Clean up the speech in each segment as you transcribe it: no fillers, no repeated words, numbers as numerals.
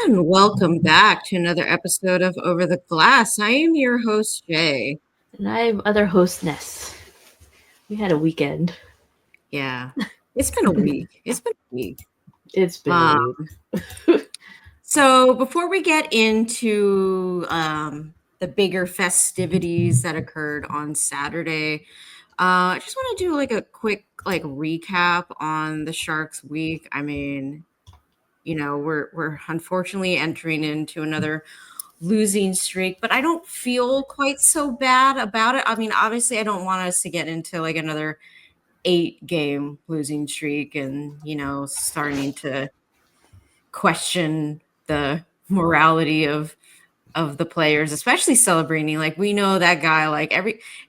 And welcome back to another episode of Over the Glass. I am your host, Jay. And I'm other hostess. We had a weekend. Yeah, it's been a week. It's been a week. It's been a Um, week. so before we get into the bigger festivities that occurred on Saturday, I just want to do like a quick recap on the Sharks week. I mean, we're unfortunately entering into another losing streak, but I don't feel quite so bad about it. I mean, obviously I don't want us to get into like another 8-game losing streak and, starting to question the morality of the players, especially celebrating. Like we know that guy, like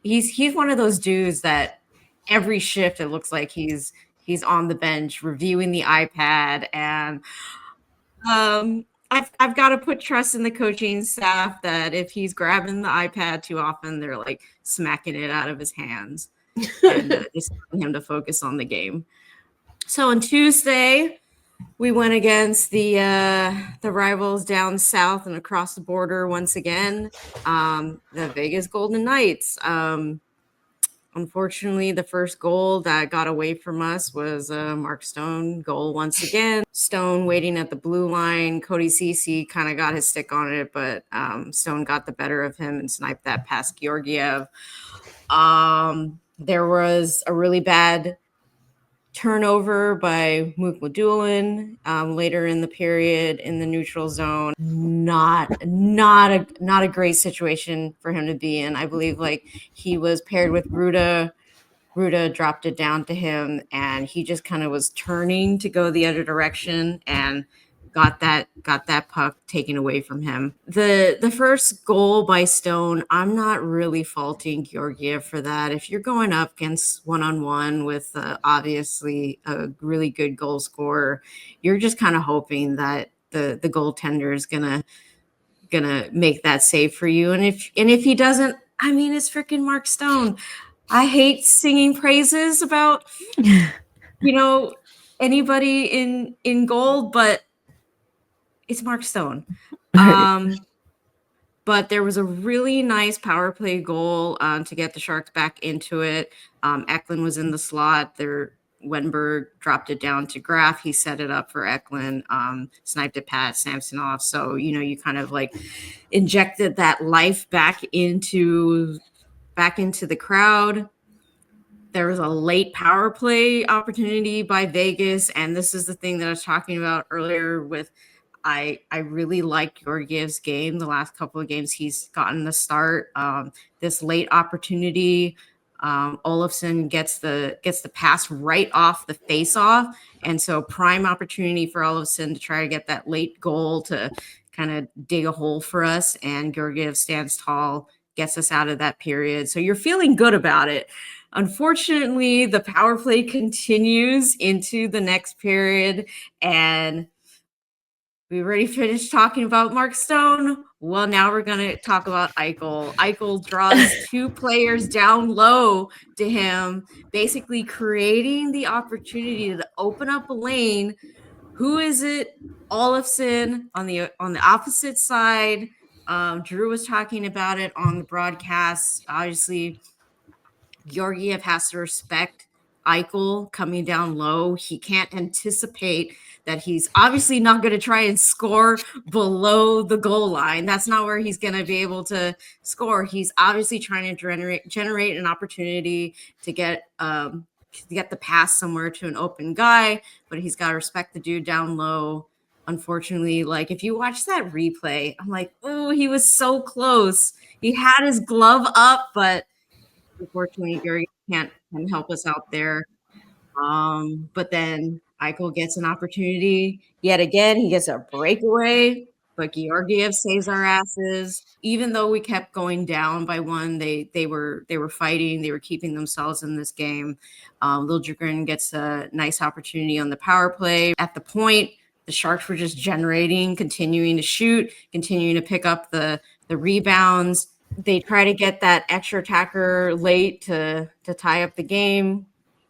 he's one of those dudes that every shift it looks like he's on the bench reviewing the iPad and I've got to put trust in the coaching staff that if he's grabbing the iPad too often, they're like smacking it out of his hands and just telling him to focus on the game. So on Tuesday, we went against the rivals down south and across the border once again, the Vegas Golden Knights. Unfortunately, the first goal that got away from us was a Mark Stone goal once again. Stone waiting at the blue line. Cody Ceci kind of got his stick on it, but Stone got the better of him and sniped that past Georgiev. There was a really bad turnover by Mukmadulin later in the period in the neutral zone. Not a great situation for him to be in. I believe like he was paired with Ruda. Ruda dropped it down to him, and he just kind of was turning to go the other direction and got that puck taken away from him. The first goal by Stone, I'm not really faulting Georgiev for that. If you're going up against one-on-one with obviously a really good goal scorer, you're just kind of hoping that the goaltender is gonna make that save for you. And if he doesn't, I mean, it's freaking Mark Stone. I hate singing praises about anybody in gold, but it's Mark Stone. But there was a really nice power play goal to get the Sharks back into it. Eklund was in the slot. Wenberg dropped it down to Graf. He set it up for Eklund, sniped it past Samsonov. So, you kind of like injected that life back into the crowd. There was a late power play opportunity by Vegas. And this is the thing that I was talking about earlier with I really like Georgiev's game. The last couple of games he's gotten the start. This late opportunity, Olofsson gets the pass right off the face-off, and so prime opportunity for Olofsson to try to get that late goal to kind of dig a hole for us. And Georgiev stands tall, gets us out of that period. So you're feeling good about it. Unfortunately, the power play continues into the next period, and we already finished talking about Mark Stone. Well, now we're going to talk about Eichel. Eichel draws two players down low to him, basically creating the opportunity to open up a lane. Who is it? Olofsson on the opposite side. Drew was talking about it on the broadcast. Obviously, Georgiev has to respect Eichel coming down low. He can't anticipate that he's obviously not going to try and score below the goal line. That's not where he's going to be able to score. He's obviously trying to generate an opportunity to get the pass somewhere to an open guy, but he's got to respect the dude down low. Unfortunately, like if you watch that replay, I'm like, oh, he was so close. He had his glove up, but unfortunately, Gary can't help us out there. But then Eichel gets an opportunity yet again. He gets a breakaway, but Georgiev saves our asses. Even though we kept going down by one, they were fighting. They were keeping themselves in this game. Liljegren gets a nice opportunity on the power play. At the point, the Sharks were just generating, continuing to shoot, continuing to pick up the rebounds. They try to get that extra attacker late to tie up the game.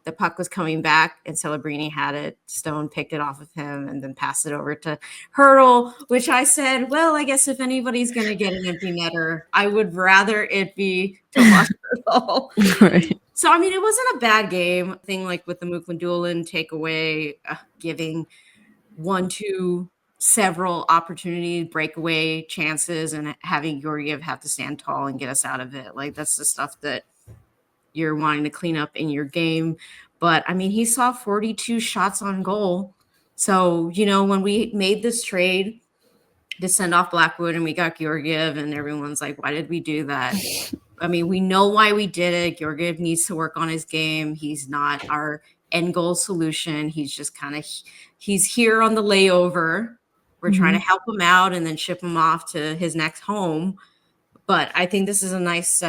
the puck was coming back and Celebrini had it. Stone picked it off of him and then passed it over to Hurdle, which I said, well, I guess if anybody's going to get an empty netter, I would rather it be Tomas Hurdle. Right. So, I mean, it wasn't a bad game. Thing like with the Muklandulin takeaway, giving 1-2 several opportunity breakaway chances and having Georgiev have to stand tall and get us out of it. Like, that's the stuff that you're wanting to clean up in your game. But I mean, he saw 42 shots on goal. So, you know, when we made this trade to send off Blackwood and we got Georgiev and everyone's like, why did we do that? I mean, we know why we did it. Georgiev needs to work on his game. He's not our end goal solution. He's just kind of, he's here on the layover. We're trying to help him out and then ship him off to his next home. But I think this is a nice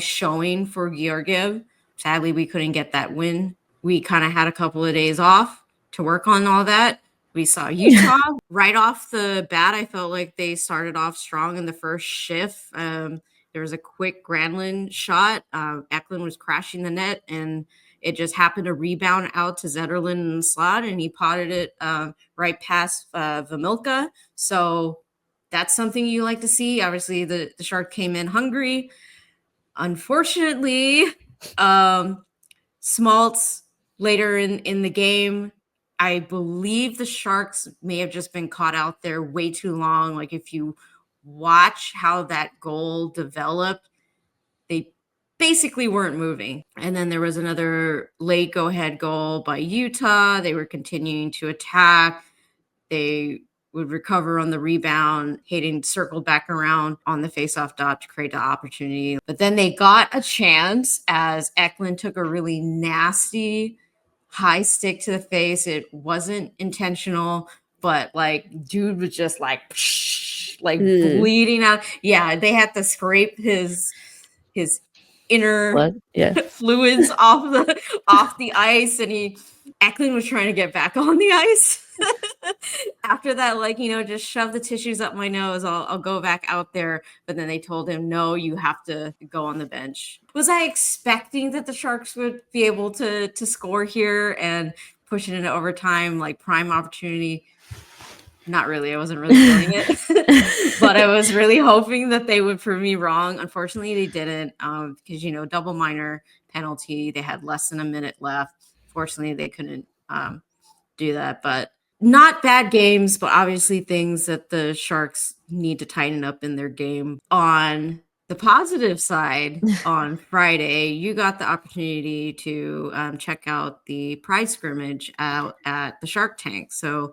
showing for Georgiev. Sadly, we couldn't get that win. We kind of had a couple of days off to work on all that. We saw Utah right off the bat. I felt like they started off strong in the first shift. There was a quick Granlund shot. Eklund was crashing the net, and it just happened to rebound out to Zetterlund in the slot, and he potted it right past Vamilka. So that's something you like to see. Obviously, the Shark came in hungry. Unfortunately, Smaltz later in the game, I believe the Sharks may have just been caught out there way too long. Like, if you watch how that goal developed, they basically weren't moving. And then there was another late go-ahead goal by Utah. They were continuing to attack. They would recover on the rebound. Hayden circled back around on the faceoff dot to create the opportunity. But then they got a chance as Eklund took a really nasty high stick to the face. It wasn't intentional, but like dude was just like bleeding out. Yeah, they had to scrape his inner Blood. Yeah. fluids off the ice, and Eklund was trying to get back on the ice. After that, like, you know, just shove the tissues up my nose. I'll go back out there. But then they told him, no, you have to go on the bench. Was I expecting that the Sharks would be able to score here and push it into overtime, like prime opportunity? Not really. I wasn't really feeling it. But I was really hoping that they would prove me wrong. Unfortunately, they didn't, because, you know, double minor penalty. They had less than a minute left. Fortunately, they couldn't do that. But not bad games, but obviously things that the Sharks need to tighten up in their game. On the positive side, on Friday, you got the opportunity to check out the Pride Scrimmage out at the Shark Tank. So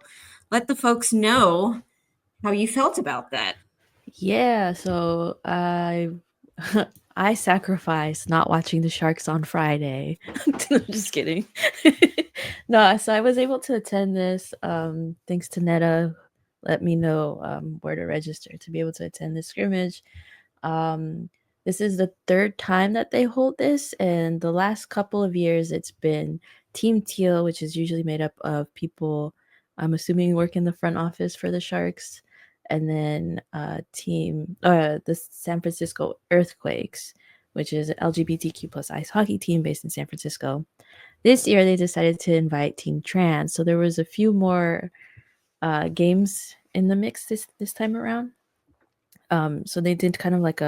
let the folks know how you felt about that. Yeah, so I I sacrificed not watching the Sharks on Friday. I'm just kidding. No, so I was able to attend this. Thanks to Netta, let me know where to register to be able to attend this scrimmage. This is the third time that they hold this, and the last couple of years it's been Team Teal, which is usually made up of people I'm assuming work in the front office for the Sharks, and then the San Francisco Earthquakes, which is an LGBTQ plus ice hockey team based in San Francisco. This year they decided to invite Team Trans, so there was a few more games in the mix this time around. So they did kind of like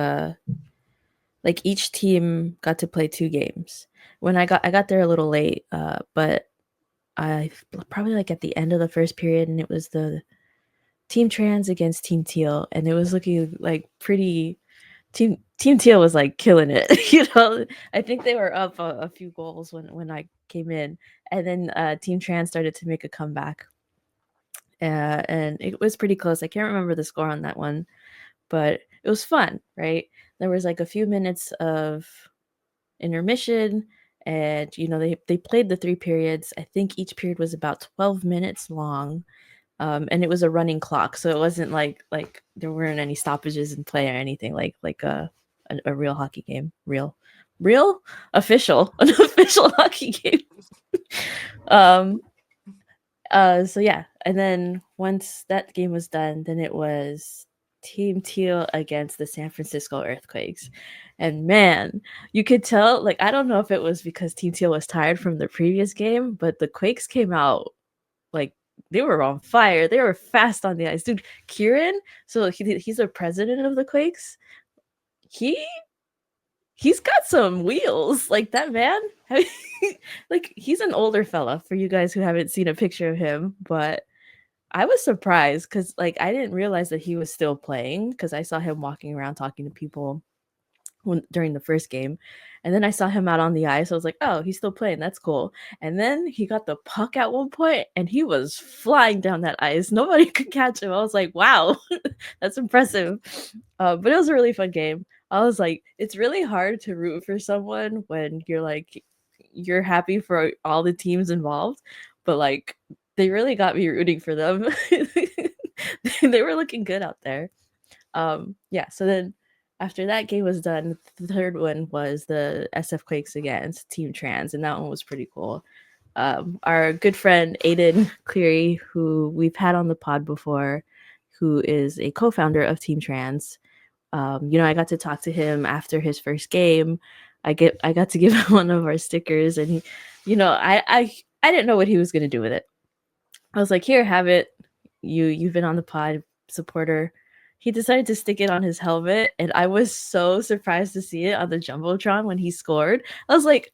each team got to play 2 games. When I got there a little late, but I probably like at the end of the first period, and it was the Team Trans against Team Teal, and it was looking like pretty. Team Teal was like killing it, you know. I think they were up a few goals when I came in, and then Team Trans started to make a comeback, and it was pretty close. I can't remember the score on that one, but it was fun, right? There was like a few minutes of intermission, and you know they played the 3 periods. I think each period was about 12 minutes long. And it was a running clock, so it wasn't like there weren't any stoppages in play or anything like a real hockey game, real official an official hockey game. So yeah, and then once that game was done, then it was Team Teal against the San Francisco Earthquakes, And man, you could tell, like, I don't know if it was because Team Teal was tired from the previous game, but the Quakes came out like they were on fire. They were fast on the ice. Dude, Kieran, so he's the president of the Quakes. He he's got some wheels. Like that man. Like he's an older fella for you guys who haven't seen a picture of him, but I was surprised because like I didn't realize that he was still playing because I saw him walking around talking to people during the first game. And then I saw him out on the ice. I was like, oh, he's still playing. That's cool. And then he got the puck at one point and he was flying down that ice. Nobody could catch him. I was like, wow, that's impressive. But it was a really fun game. I was like, it's really hard to root for someone when you're like, you're happy for all the teams involved. But like, they really got me rooting for them. They were looking good out there. Yeah, so then after that game was done, the third one was the SF Quakes against Team Trans, and that one was pretty cool. Our good friend Aiden Cleary, who we've had on the pod before, who is a co-founder of Team Trans. I got to talk to him after his first game. I got to give him one of our stickers, and he, I didn't know what he was gonna do with it. I was like, here, have it. You've been on the pod, supporter. He decided to stick it on his helmet, and I was so surprised to see it on the jumbotron when he scored. I was like,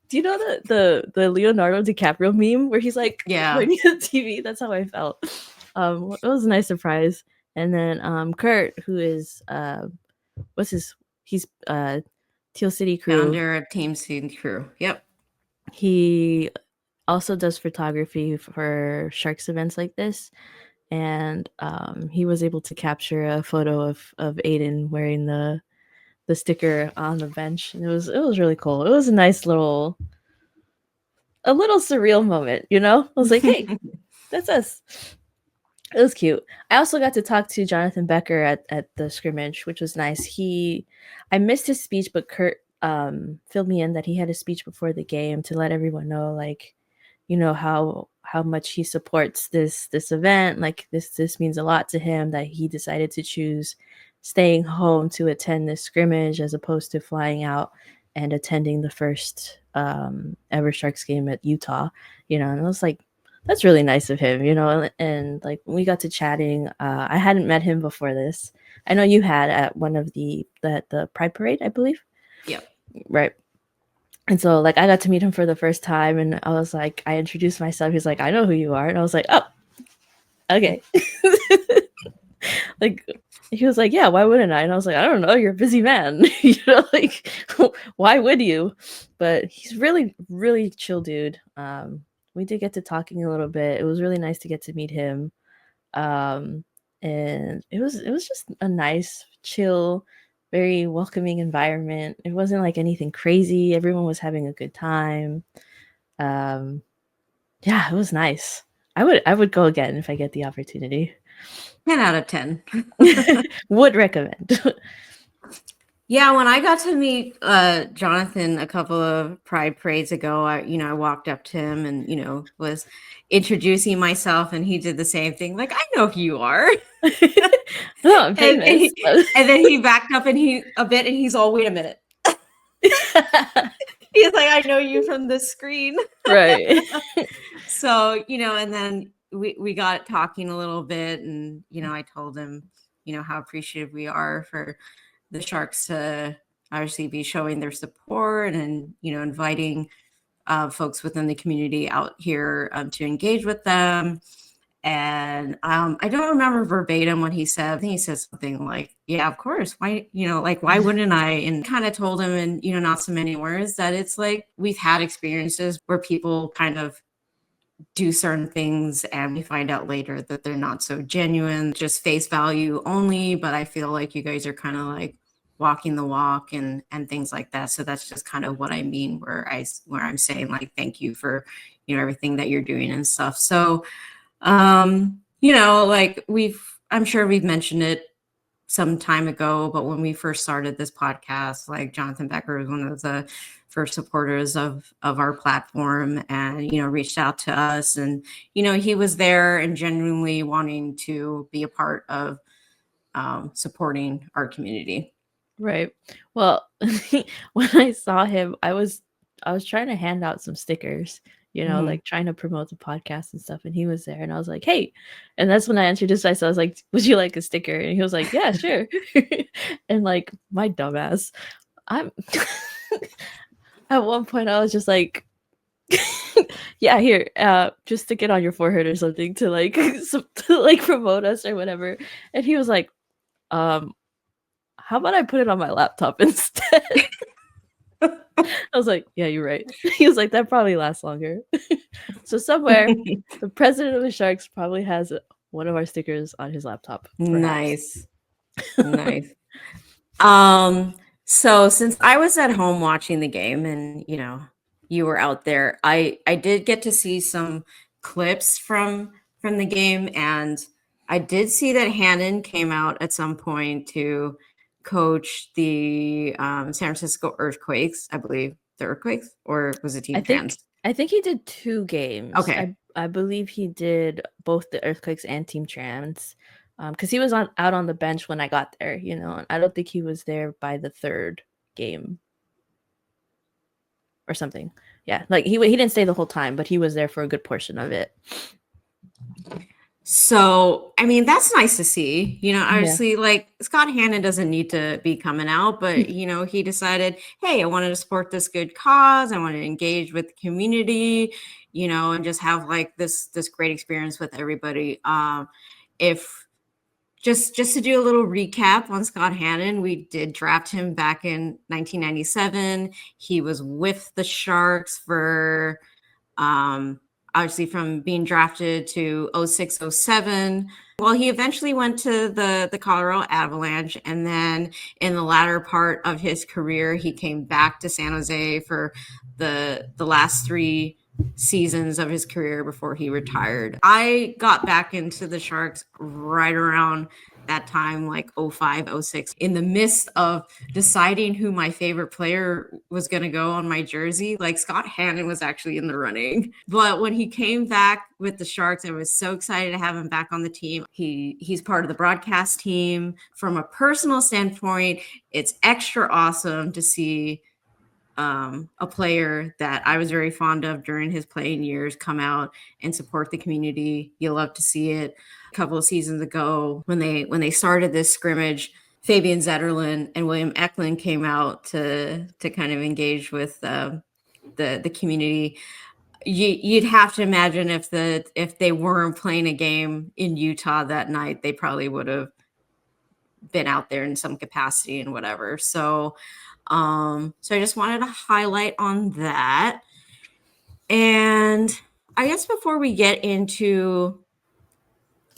do you know the Leonardo DiCaprio meme where he's like pointing at the TV? That's how I felt. It was a nice surprise. And then Kurt, who is he's Teal City Crew, founder of Team City Crew. Yep. He also does photography for Sharks events like this. And he was able to capture a photo of Aiden wearing the sticker on the bench, and it was really cool. It was a nice little surreal moment, I was like, hey, that's us. It was cute. I also got to talk to Jonathan Becker at the scrimmage, which was nice. I missed his speech, but Kurt filled me in that he had a speech before the game to let everyone know, like, how much he supports this event. Like this means a lot to him that he decided to choose staying home to attend this scrimmage as opposed to flying out and attending the first ever Sharks game at Utah. And I was like, that's really nice of him, and like when we got to chatting, I hadn't met him before this. I know you had at one of the Pride Parade, I believe. Yep. Right. And so, like, I got to meet him for the first time, and I was like, I introduced myself. He's like, I know who you are. And I was like, oh, okay. Like, he was like, yeah, why wouldn't I? And I was like, I don't know. You're a busy man. Like, why would you? But he's really, really chill dude. We did get to talking a little bit. It was really nice to get to meet him. And it was just a nice, chill, very welcoming environment. It wasn't like anything crazy. Everyone was having a good time. Yeah, it was nice. I would go again if I get the opportunity. 10 out of 10. Would recommend. Yeah, when I got to meet Jonathan a couple of Pride Parades ago, I walked up to him and, was introducing myself, and he did the same thing. Like, I know who you are. No, I'm famous. And then he backed up and he's all, wait a minute. He's like, I know you from the screen. Right. So, and then we got talking a little bit, and, I told him, how appreciative we are for the Sharks to obviously be showing their support and, inviting folks within the community out here to engage with them. And I don't remember verbatim what he said. I think he said something like, yeah, of course. Why, why wouldn't I? And kind of told him in, not so many words, that it's like we've had experiences where people kind of do certain things and we find out later that they're not so genuine, just face value only. But I feel like you guys are kind of like walking the walk and things like that. So that's just kind of what I mean, where I'm saying like, thank you for, everything that you're doing and stuff. So, like I'm sure we've mentioned it some time ago, but when we first started this podcast, like Jonathan Becker was one of the first supporters of our platform and, reached out to us, and, he was there and genuinely wanting to be a part of supporting our community. Right. Well, when I saw him, I was trying to hand out some stickers, Mhm. like trying to promote the podcast and stuff, and he was there and I was like, "Hey." And that's when I introduced myself. I was like, "Would you like a sticker?" And he was like, "Yeah, sure." And like my dumbass, I'm at one point I was just like, "Yeah, here, just stick it on your forehead or something to like to like promote us or whatever." And he was like, "Um, how about I put it on my laptop instead?" I was like, "Yeah, you're right." He was like, "That probably lasts longer." So somewhere, the president of the Sharks probably has one of our stickers on his laptop, perhaps. Nice. Nice. Um, so since I was at home watching the game and, you were out there, I did get to see some clips from the game, and I did see that Hannon came out at some point to coach the San Francisco Earthquakes, I believe. The Earthquakes, or was it I Team think Trans? I think he did 2 games. Okay. I believe he did both the Earthquakes and Team Trans, because he was on out on the bench when I got there, and I don't think he was there by the 3rd game or something. Yeah, like, he didn't stay the whole time, but he was there for a good portion of it. So, I mean, that's nice to see. Yeah. Obviously, like Scott Hannon doesn't need to be coming out, but he decided, hey, I wanted to support this good cause. I want to engage with the community, and just have like this great experience with everybody. If just to do a little recap on Scott Hannon, we did draft him back in 1997. He was with the Sharks for obviously from being drafted to 06, 07. Well, he eventually went to the Colorado Avalanche, and then in the latter part of his career, he came back to San Jose for the last 3 seasons of his career before he retired. I got back into the Sharks right around that time, like 05, 06, in the midst of deciding who my favorite player was going to go on my jersey. Like Scott Hannon was actually in the running. But when he came back with the Sharks, I was so excited to have him back on the team. He's part of the broadcast team. From a personal standpoint, it's extra awesome to see a player that I was very fond of during his playing years come out and support the community. You love to see it. A couple of seasons ago, when they started this scrimmage, Fabian Zetterlund and William Eklund came out to kind of engage with the community. You'd have to imagine if they weren't playing a game in Utah that night, they probably would have been out there in some capacity and whatever. So I just wanted to highlight on that. And I guess before we get into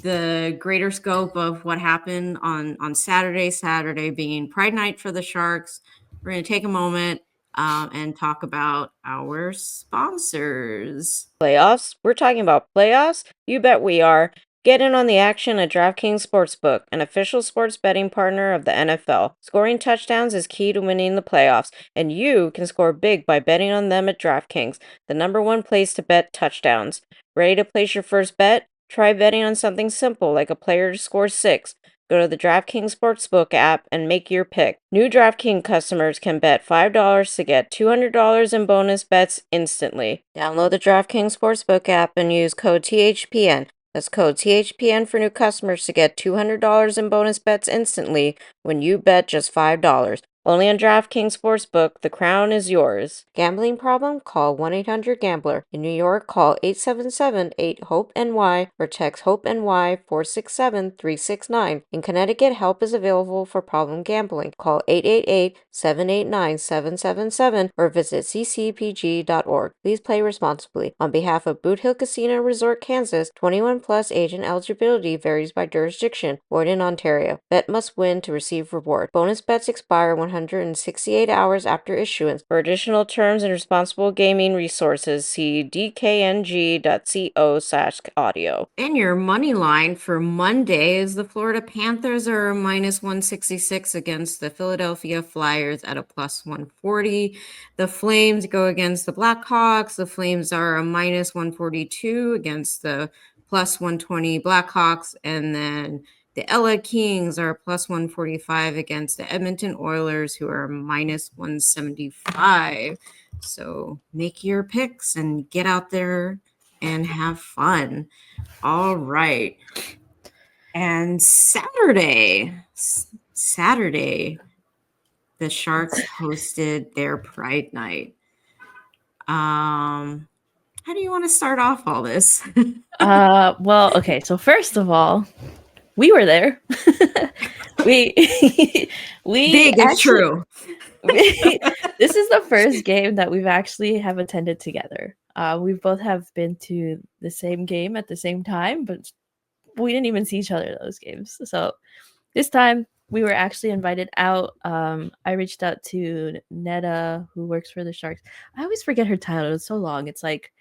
the greater scope of what happened on Saturday being Pride Night for the Sharks, we're going to take a moment and talk about our sponsors. Playoffs? We're talking about playoffs? You bet we are. Get in on the action at DraftKings Sportsbook, an official sports betting partner of the NFL. Scoring touchdowns is key to winning the playoffs, and you can score big by betting on them at DraftKings, the #1 place to bet touchdowns. Ready to place your first bet? Try betting on something simple like a player to score 6. Go to the DraftKings Sportsbook app and make your pick. New DraftKings customers can bet $5 to get $200 in bonus bets instantly. Download the DraftKings Sportsbook app and use code THPN. That's code THPN for new customers to get $200 in bonus bets instantly when you bet just $5. Only on DraftKings Sportsbook, the crown is yours. Gambling problem? Call 1-800-GAMBLER. In New York, call 877-8-HOPE-NY or text HOPE-NY 467-369. In Connecticut, help is available for problem gambling. Call 888-789-7777 or visit ccpg.org. Please play responsibly. On behalf of Boot Hill Casino Resort, Kansas, 21 plus age and eligibility varies by jurisdiction. Void in Ontario. Bet must win to receive reward. Bonus bets expire 168 hours after issuance. For additional terms and responsible gaming resources, see dkng.co/audio. And your money line for Monday is the Florida Panthers are a -166 against the Philadelphia Flyers at a +140. The Flames go against the Blackhawks. The Flames are a -142 against the +120 Blackhawks. And then The LA Kings are plus 145 against the Edmonton Oilers, who are minus 175. So make your picks and get out there and have fun. All right. And Saturday, the Sharks hosted their Pride Night. How do you want to start off all this? Well, okay. So first of all, we were there. we Big is true. This is the first game that we've actually have attended together. We both have been to the same game at the same time, but we didn't even see each other those games. So this time we were actually invited out. I reached out to Netta, who works for the Sharks. I always forget her title. It's so long. It's like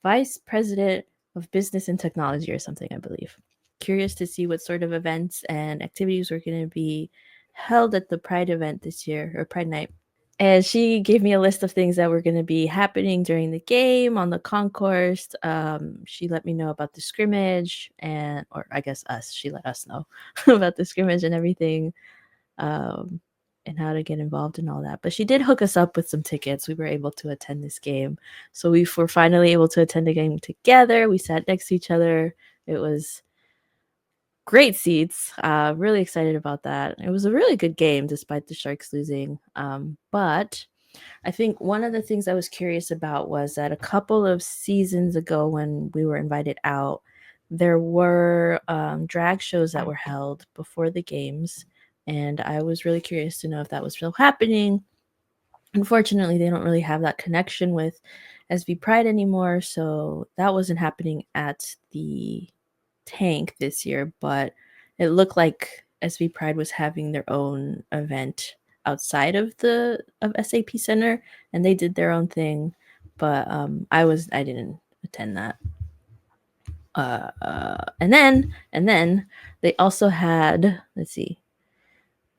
Vice President of Business and Technology or something, I believe. Curious to see what sort of events and activities were going to be held at the Pride event this year, or Pride Night. And she gave me a list of things that were going to be happening during the game on the concourse. She let me know about the scrimmage, or I guess us. She let us know about the scrimmage and everything, and how to get involved and all that. But she did hook us up with some tickets. We were able to attend this game, so we were finally able to attend the game together. We sat next to each other. It was great seats. Really excited about that. It was a really good game despite the Sharks losing. But I think one of the things I was curious about was that a couple of seasons ago when we were invited out, there were drag shows that were held before the games. And I was really curious to know if that was still happening. Unfortunately, they don't really have that connection with SB Pride anymore. So that wasn't happening at the tank this year, but it looked like SB Pride was having their own event outside of SAP Center, and they did their own thing. But I didn't attend that. And then they also had, let's see,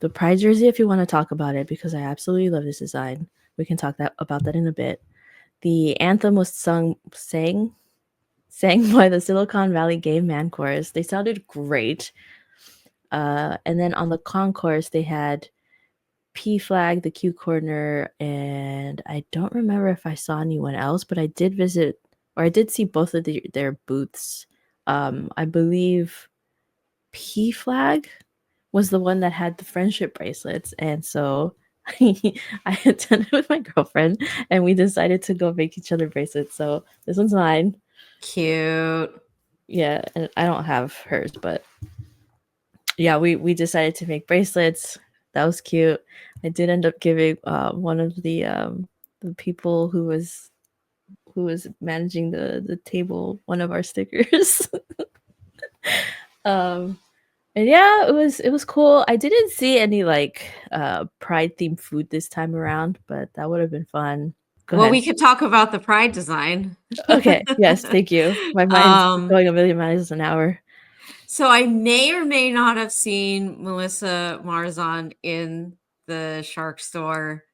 the Pride jersey. If you want to talk about it, because I absolutely love this design, we can talk about that in a bit. The anthem was sang by the Silicon Valley Gay Man Chorus. They sounded great. And then on the concourse, they had P Flag, the Q Corner, and I don't remember if I saw anyone else, but I did visit, or I did see both of their booths. I believe P Flag was the one that had the friendship bracelets, and so I attended with my girlfriend, and we decided to go make each other bracelets. So this one's mine. Cute. Yeah, and I don't have hers, but yeah, we decided to make bracelets. That was cute. I did end up giving one of the people who was managing the table one of our stickers. um and yeah, it was cool. I didn't see any like pride themed food this time around, but that would have been fun. Go Well, ahead. we could talk about the Pride design. Okay, yes, thank you. My mind's going a million miles an hour. So I may or may not have seen Melissa Marzon in the Shark store,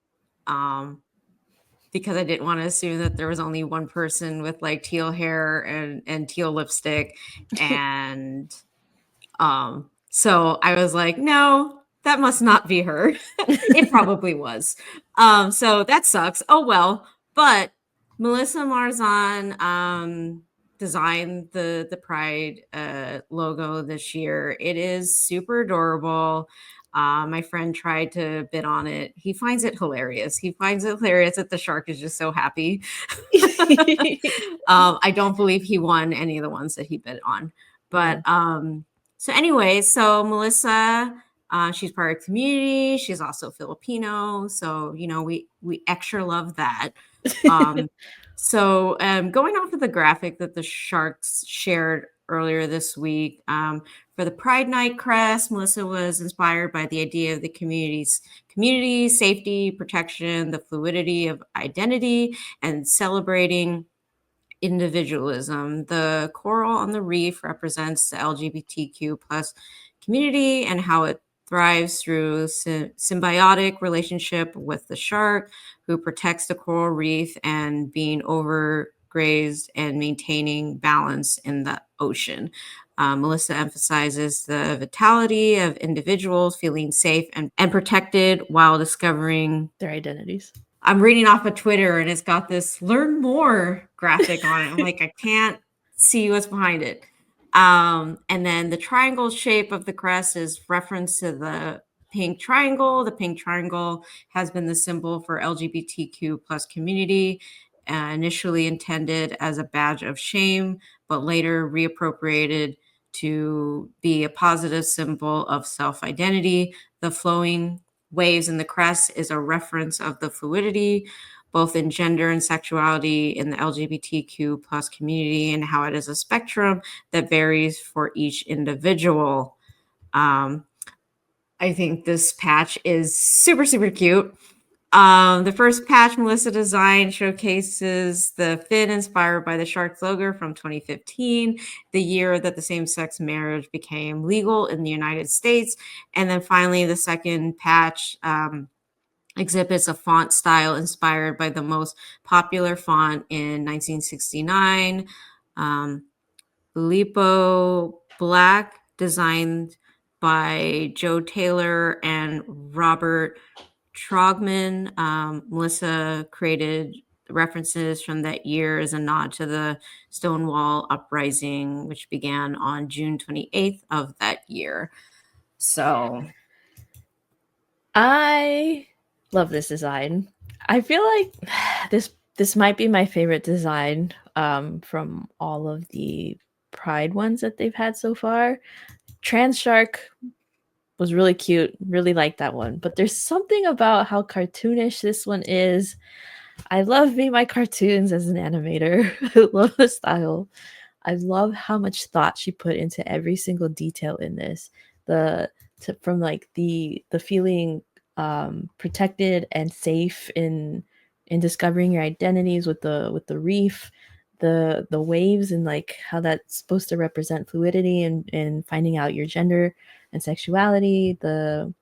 because I didn't want to assume that there was only one person with like teal hair and teal lipstick. And so I was like, no, that must not be her. It probably was. So that sucks. Oh well. But Melissa Marzon designed the Pride logo this year. It is super adorable. My friend tried to bid on it. He finds it hilarious. He finds it hilarious that the shark is just so happy. I don't believe he won any of the ones that he bid on. But so anyway, so Melissa, she's part of the community. She's also Filipino. So, you know, we extra love that. So going off of the graphic that the Sharks shared earlier this week, for the Pride Night crest, Melissa was inspired by the idea of the community, safety, protection, the fluidity of identity, and celebrating individualism. The coral on the reef represents the LGBTQ plus community and how it thrives through symbiotic relationship with the shark, who protects the coral reef and being overgrazed and maintaining balance in the ocean. Melissa emphasizes the vitality of individuals feeling safe and protected while discovering their identities. I'm reading off of Twitter and it's got this learn more graphic on it. I'm like, I can't see what's behind it. And then the triangle shape of the crest is reference to the pink triangle. The pink triangle has been the symbol for LGBTQ plus community, initially intended as a badge of shame, but later reappropriated to be a positive symbol of self-identity. The flowing waves in the crest is a reference of the fluidity, both in gender and sexuality in the LGBTQ plus community, and how it is a spectrum that varies for each individual. I think this patch is super, super cute. The first patch Melissa designed showcases the fin inspired by the Sharks logo from 2015, the year that the same-sex marriage became legal in the United States. And then finally, the second patch exhibits a font style inspired by the most popular font in 1969, Lipo Black, designed by Joe Taylor and Robert Trogman. Melissa created references from that year as a nod to the Stonewall Uprising, which began on June 28th of that year. So I love this design. I feel like this might be my favorite design from all of the Pride ones that they've had so far. Trans Shark was really cute. Really liked that one. But there's something about how cartoonish this one is. I love me my cartoons as an animator. I love the style. I love how much thought she put into every single detail in this. From like the feeling protected and safe in discovering your identities with the reef, the waves, and like how that's supposed to represent fluidity and finding out your gender and sexuality. The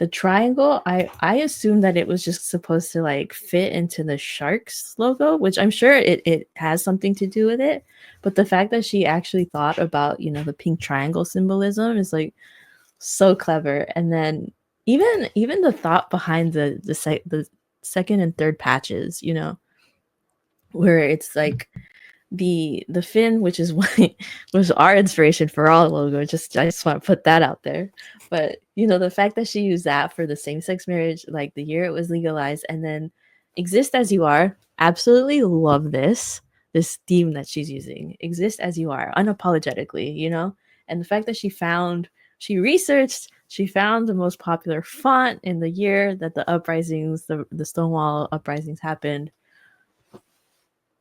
triangle, I assumed that it was just supposed to like fit into the Sharks logo, which I'm sure it has something to do with it. But the fact that she actually thought about, the pink triangle symbolism is like so clever. And then even the thought behind the second and third patches, where it's like the fin, which is what was our inspiration for our logo. I just want to put that out there. But the fact that she used that for the same-sex marriage, like the year it was legalized, and then exist as you are, absolutely love this theme that she's using. Exist as you are, unapologetically, and the fact that she researched, she found the most popular font in the year that the uprisings, the Stonewall uprisings happened.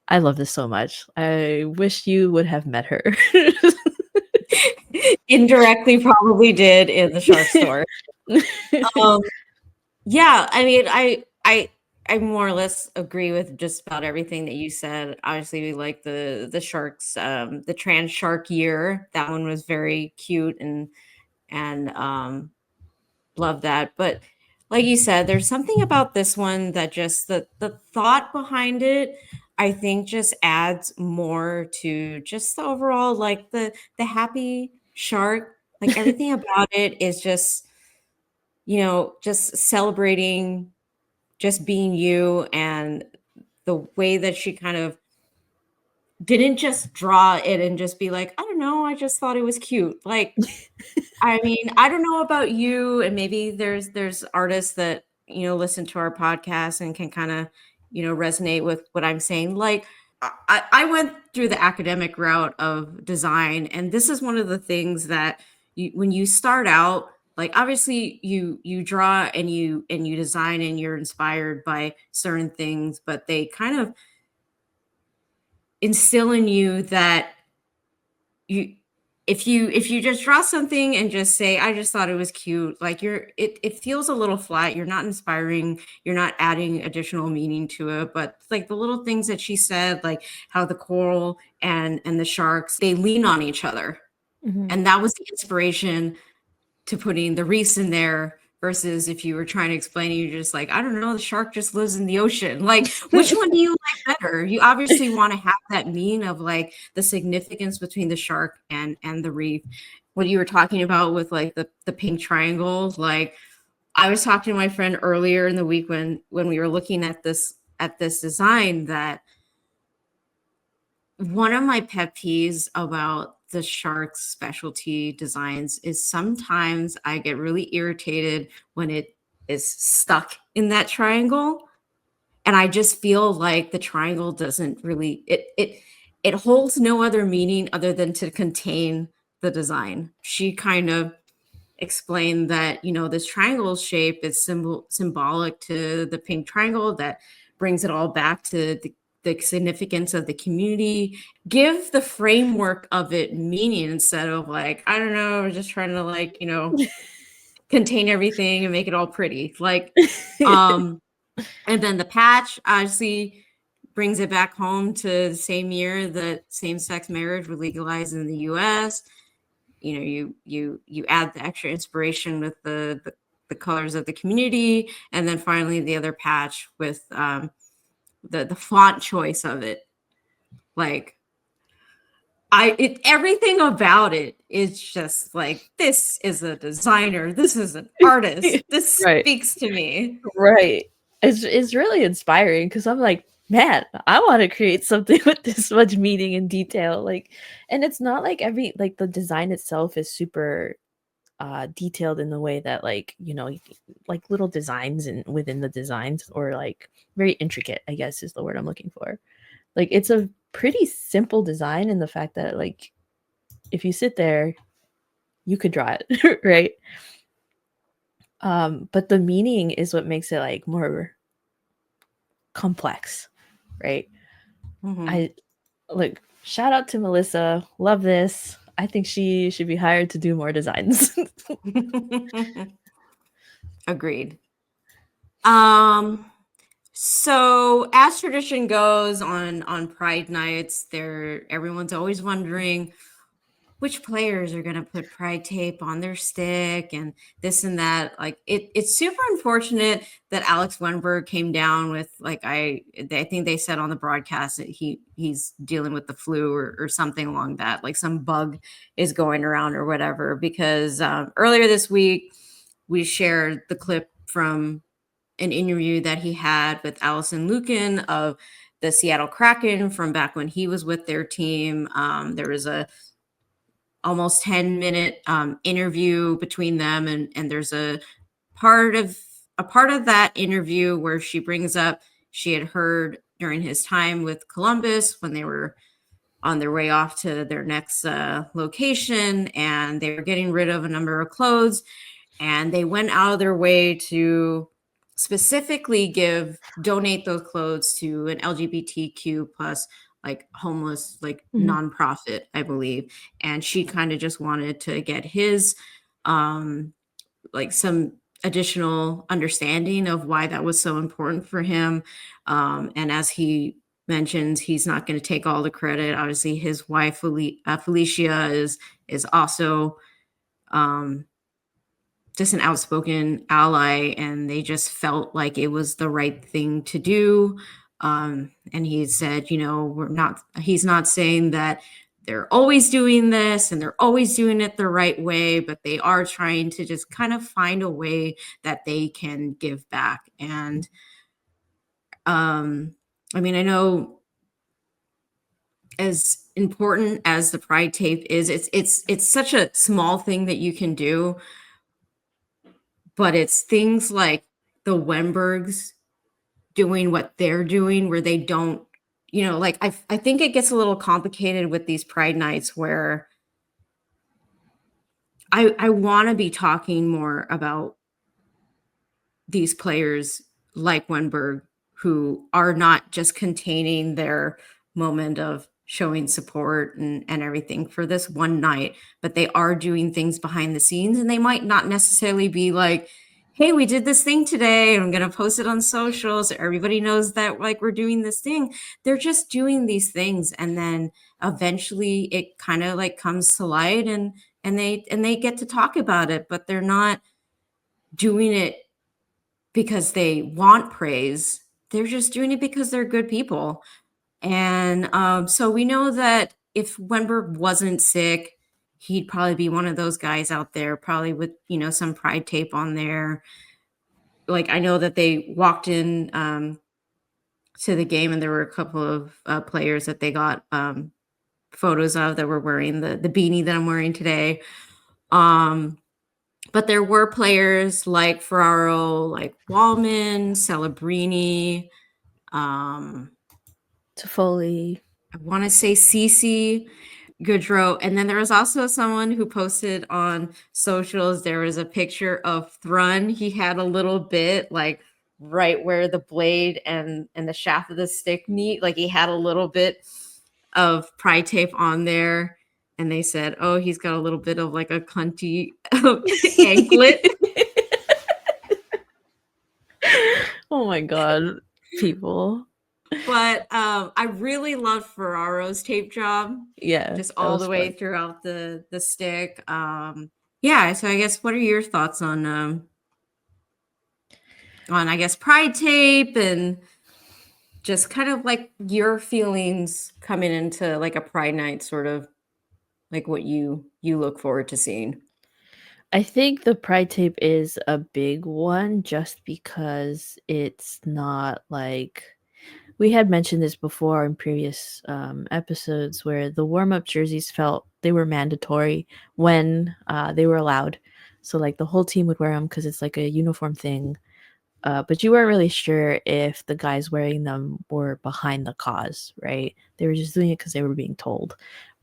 I love this so much. I wish you would have met her. indirectly probably did in the Shark store. Yeah, I mean, I more or less agree with just about everything that you said. Obviously, we like the Sharks, the trans shark year. That one was very cute and love that. But like you said, there's something about this one that just the thought behind it, I think, just adds more to just the overall, like the happy shark. Like everything about it is just just celebrating just being you, and the way that she kind of didn't just draw it and just be like, I don't know, I just thought it was cute. Like, I mean, I don't know about you, and maybe there's artists that listen to our podcast and can kind of resonate with what I'm saying. Like, I went through the academic route of design, and this is one of the things that when you start out, like obviously you draw and you design and you're inspired by certain things, but they kind of instill in you that you if you just draw something and just say I just thought it was cute, like it feels a little flat. You're not inspiring, you're not adding additional meaning to it. But like the little things that she said, like how the coral and the sharks, they lean on each other. Mm-hmm. And that was the inspiration to putting the reefs in there, versus if you were trying to explain it, you're just like, I don't know, the shark just lives in the ocean. Like, which one do you like better. You obviously want to have that meaning of like the significance between the shark and the reef. What you were talking about with like the pink triangles, like I was talking to my friend earlier in the week when we were looking at this design, that one of my pet peeves about the shark's specialty designs is sometimes I get really irritated when it is stuck in that triangle, and I just feel like the triangle doesn't really it holds no other meaning other than to contain the design. She kind of explained that, you know, this triangle shape is symbolic to the pink triangle that brings it all back to the significance of the community. Give the framework of it meaning instead of like, I don't know, we're just trying to like, you know, contain everything and make it all pretty. Like, and then the patch obviously brings it back home to the same year that same-sex marriage was legalized in the US. You know, you add the extra inspiration with the colors of the community, and then finally the other patch with the font choice of it. Like everything about it is just like, this is a designer, this is an artist, this Right. speaks to me. Right. It's really inspiring because I'm like, man, I want to create something with this much meaning and detail. Like, and it's not like like the design itself is super detailed in the way that, like, you know, like little designs and within the designs, or like very intricate, I guess is the word I'm looking for. Like, it's a pretty simple design in the fact that, like, if you sit there, you could draw it, right? But the meaning is what makes it like more complex, right? Mhm. I Look, shout out to Melissa. Love this. I think she should be hired to do more designs. Agreed. So as tradition goes on Pride nights, everyone's always wondering which players are going to put pride tape on their stick and this and that. Like, it's super unfortunate that Alex Wenberg came down with, like, I think they said on the broadcast that he's dealing with the flu or something along that, like some bug is going around or whatever, because earlier this week we shared the clip from an interview that he had with Allison Lukin of the Seattle Kraken from back when he was with their team. There was a almost 10-minute interview between them, and there's a part of that interview where she brings up she had heard during his time with Columbus when they were on their way off to their next location, and they were getting rid of a number of clothes, and they went out of their way to specifically donate those clothes to an LGBTQ plus, like, homeless, like, nonprofit, I believe. And she kind of just wanted to get his like some additional understanding of why that was so important for him. And as he mentions, he's not going to take all the credit. Obviously, his wife Felicia is also just an outspoken ally, and they just felt like it was the right thing to do. And he said, you know, he's not saying that they're always doing this and they're always doing it the right way, but they are trying to just kind of find a way that they can give back. And I mean, I know, as important as the pride tape is, it's such a small thing that you can do, but it's things like the Wenbergs doing what they're doing where they don't, you know, like, I think it gets a little complicated with these pride nights where I want to be talking more about these players like Wenberg, who are not just containing their moment of showing support and everything for this one night, but they are doing things behind the scenes, and they might not necessarily be like, hey, we did this thing today and I'm going to post it on social so everybody knows that, like, we're doing this thing. They're just doing these things, and then eventually it kind of like comes to light, and they get to talk about it, but they're not doing it because they want praise. They're just doing it because they're good people. And so we know that if Wenberg wasn't sick, he'd probably be one of those guys out there, probably with, some pride tape on there. Like, I know that they walked in to the game, and there were a couple of players that they got photos of that were wearing the beanie that I'm wearing today. But there were players like Ferraro, like Wallman, Celebrini, um, Toffoli. I want to say Cece, Goodrow. And then there was also someone who posted on socials. There was a picture of Thrun. He had a little bit like right where the blade and the shaft of the stick meet. Like he had a little bit of pry tape on there. And they said, oh, he's got a little bit of like a cunty anklet. Oh my god, people. But I really loved Ferraro's tape job. Yeah, Just that all was the way fun. throughout the stick. Yeah, so I guess what are your thoughts on I guess pride tape and just kind of like your feelings coming into like a pride night, sort of like what you look forward to seeing. I think the pride tape is a big one just because it's not like we had mentioned this before in previous episodes where the warm-up jerseys felt they were mandatory when they were allowed. So like the whole team would wear them because it's like a uniform thing. But you weren't really sure if the guys wearing them were behind the cause, right? They were just doing it because they were being told.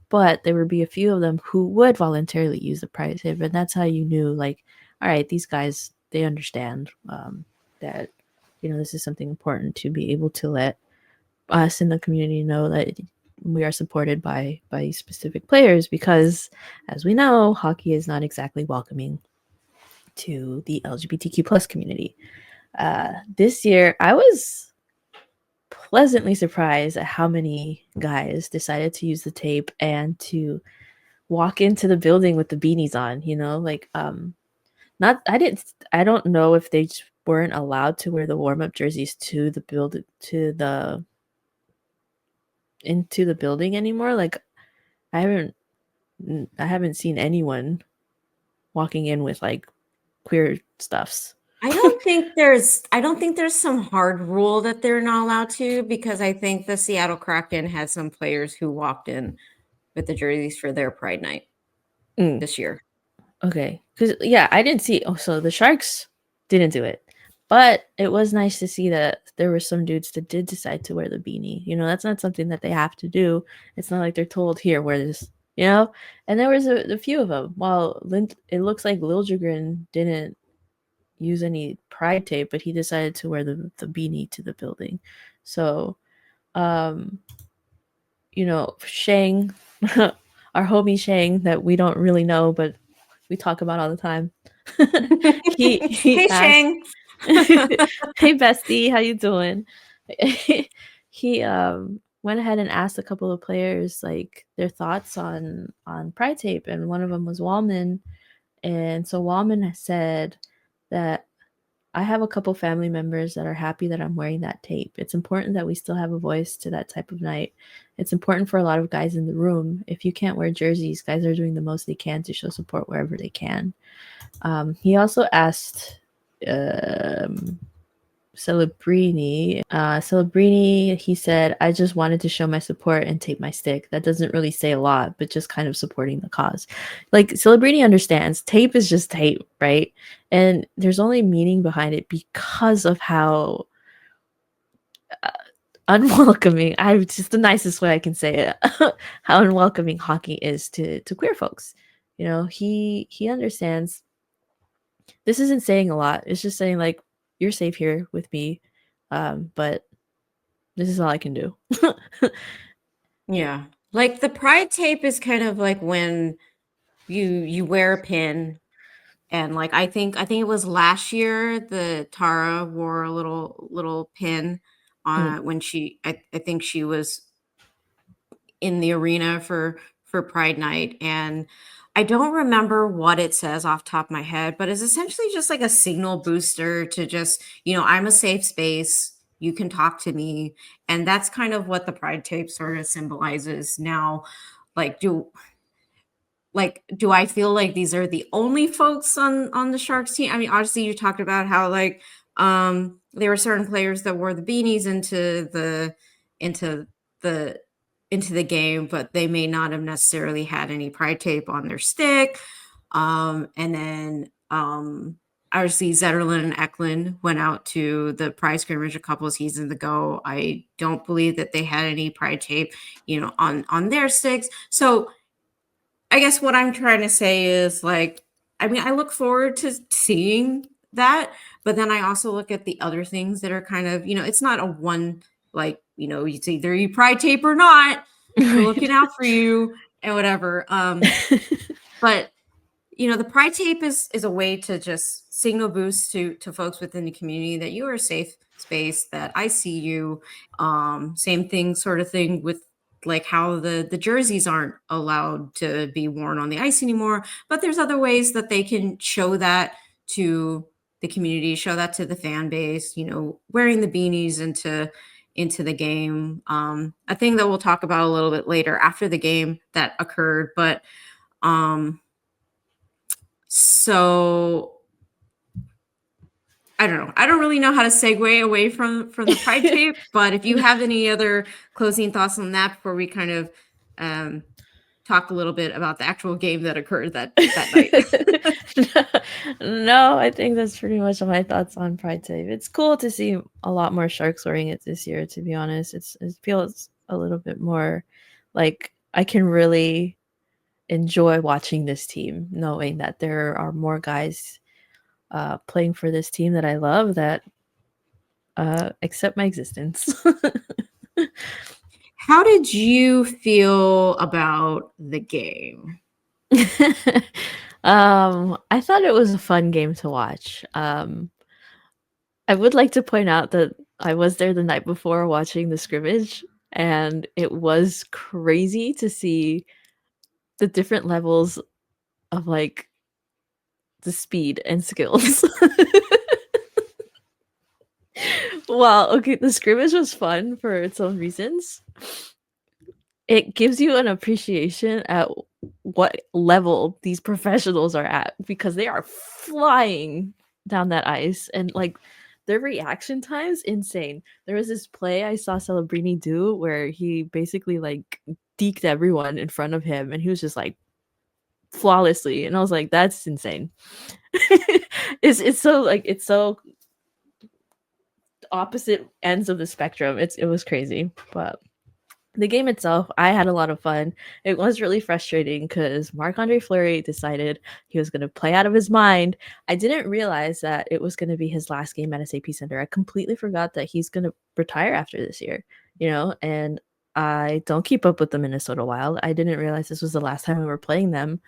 But there would be a few of them who would voluntarily use the pride tape, and that's how you knew, like, all right, these guys, they understand that, this is something important to be able to let us in the community know that we are supported by specific players, because as we know, hockey is not exactly welcoming to the LGBTQ plus community. This year I was pleasantly surprised at how many guys decided to use the tape and to walk into the building with the beanies on, like not I don't know if they just weren't allowed to wear the warm-up jerseys to the build to the into the building anymore. Like I haven't seen anyone walking in with like queer stuffs. I don't think there's some hard rule that they're not allowed to, because I think the Seattle Kraken had some players who walked in with the jerseys for their pride night Mm, this year. okay, because yeah, I didn't see. Oh, so the Sharks didn't do it, but it was nice to see that there were some dudes that did decide to wear the beanie. That's not something that they have to do. It's not like they're told, here, wear this. And there was a few of them. While it looks like Liljegren didn't use any pride tape, but he decided to wear the beanie to the building. So, um, Shang, our homie Shang, that we don't really know, but we talk about all the time. he Hey, asked, Shang. "Hey, bestie, how you doing?" He went ahead and asked a couple of players like their thoughts on pride tape, and one of them was Wallman. And so Wallman said that, I have a couple family members that are happy that I'm wearing that tape. It's important that we still have a voice to that type of night. It's important for a lot of guys in the room. If you can't wear jerseys, guys are doing the most they can to show support wherever they can. He also asked Celebrini. Celebrini, he said, I just wanted to show my support and tape my stick. That doesn't really say a lot, but just kind of supporting the cause. Like, Celebrini understands tape is just tape, right? And there's only meaning behind it because of how unwelcoming, I just the nicest way I can say it, how unwelcoming hockey is to queer folks. He understands. This isn't saying a lot. It's just saying, like, you're safe here with me, but this is all I can do. Yeah. Like the pride tape is kind of like when you wear a pin, and like I think it was last year the Tara wore a little pin Mm, when I think she was in the arena for Pride Night, and I don't remember what it says off top of my head, but it's essentially just like a signal booster to just, I'm a safe space. You can talk to me. And that's kind of what the pride tape sort of symbolizes now. Like, do I feel like these are the only folks on the Sharks team? I mean, obviously you talked about how like there were certain players that wore the beanies into the into the game, but they may not have necessarily had any pride tape on their stick. And then obviously Zetterlund and Eklund went out to the pride scrimmage a couple of seasons ago. I don't believe that they had any pride tape, on their sticks. So I guess what I'm trying to say is like, I mean, I look forward to seeing that, but then I also look at the other things that are kind of, it's not a one, like, it's either you pride tape or not. We're looking out for you and whatever. But the pride tape is a way to just signal boost to folks within the community that you are a safe space, that I see you. Same thing, sort of thing with like how the jerseys aren't allowed to be worn on the ice anymore, but there's other ways that they can show that to the community, show that to the fan base, wearing the beanies into the game. A thing that we'll talk about a little bit later after the game that occurred, but so I don't know. I don't really know how to segue away from the pride tape, but if you have any other closing thoughts on that before we kind of talk a little bit about the actual game that occurred that night. No, I think that's pretty much my thoughts on pride tape. It's cool to see a lot more Sharks wearing it this year, to be honest. It feels a little bit more like I can really enjoy watching this team, knowing that there are more guys playing for this team that I love that accept my existence. How did you feel about the game? I thought it was a fun game to watch. I would like to point out that I was there the night before watching the scrimmage, and it was crazy to see the different levels of like the speed and skills. Well, okay, the scrimmage was fun for its own reasons. It gives you an appreciation at what level these professionals are at, because they are flying down that ice, and like their reaction times insane. There was this play I saw Celebrini do where he basically like deked everyone in front of him, and he was just like flawlessly, and I was like, that's insane. It's so opposite ends of the spectrum. It was crazy. But the game itself, I had a lot of fun. It was really frustrating because Marc-Andre Fleury decided he was going to play out of his mind. I didn't realize that it was going to be his last game at SAP Center. I completely forgot that he's going to retire after this year, and I don't keep up with the Minnesota Wild. I didn't realize this was the last time we were playing them,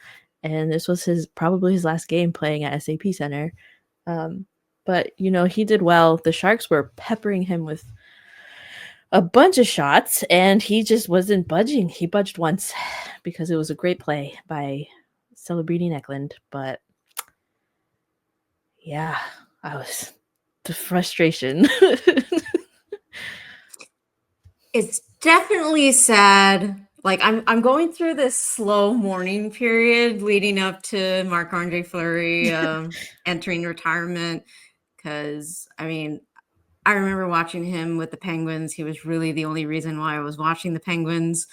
and this was probably his last game playing at SAP Center. But he did well. The Sharks were peppering him with a bunch of shots, and he just wasn't budging. He budged once because it was a great play by Celebrini and Eklund. But yeah, the frustration. It's definitely sad. Like I'm going through this slow mourning period leading up to Marc-Andre Fleury entering retirement, because I mean, I remember watching him with the Penguins. He was really the only reason why I was watching the Penguins.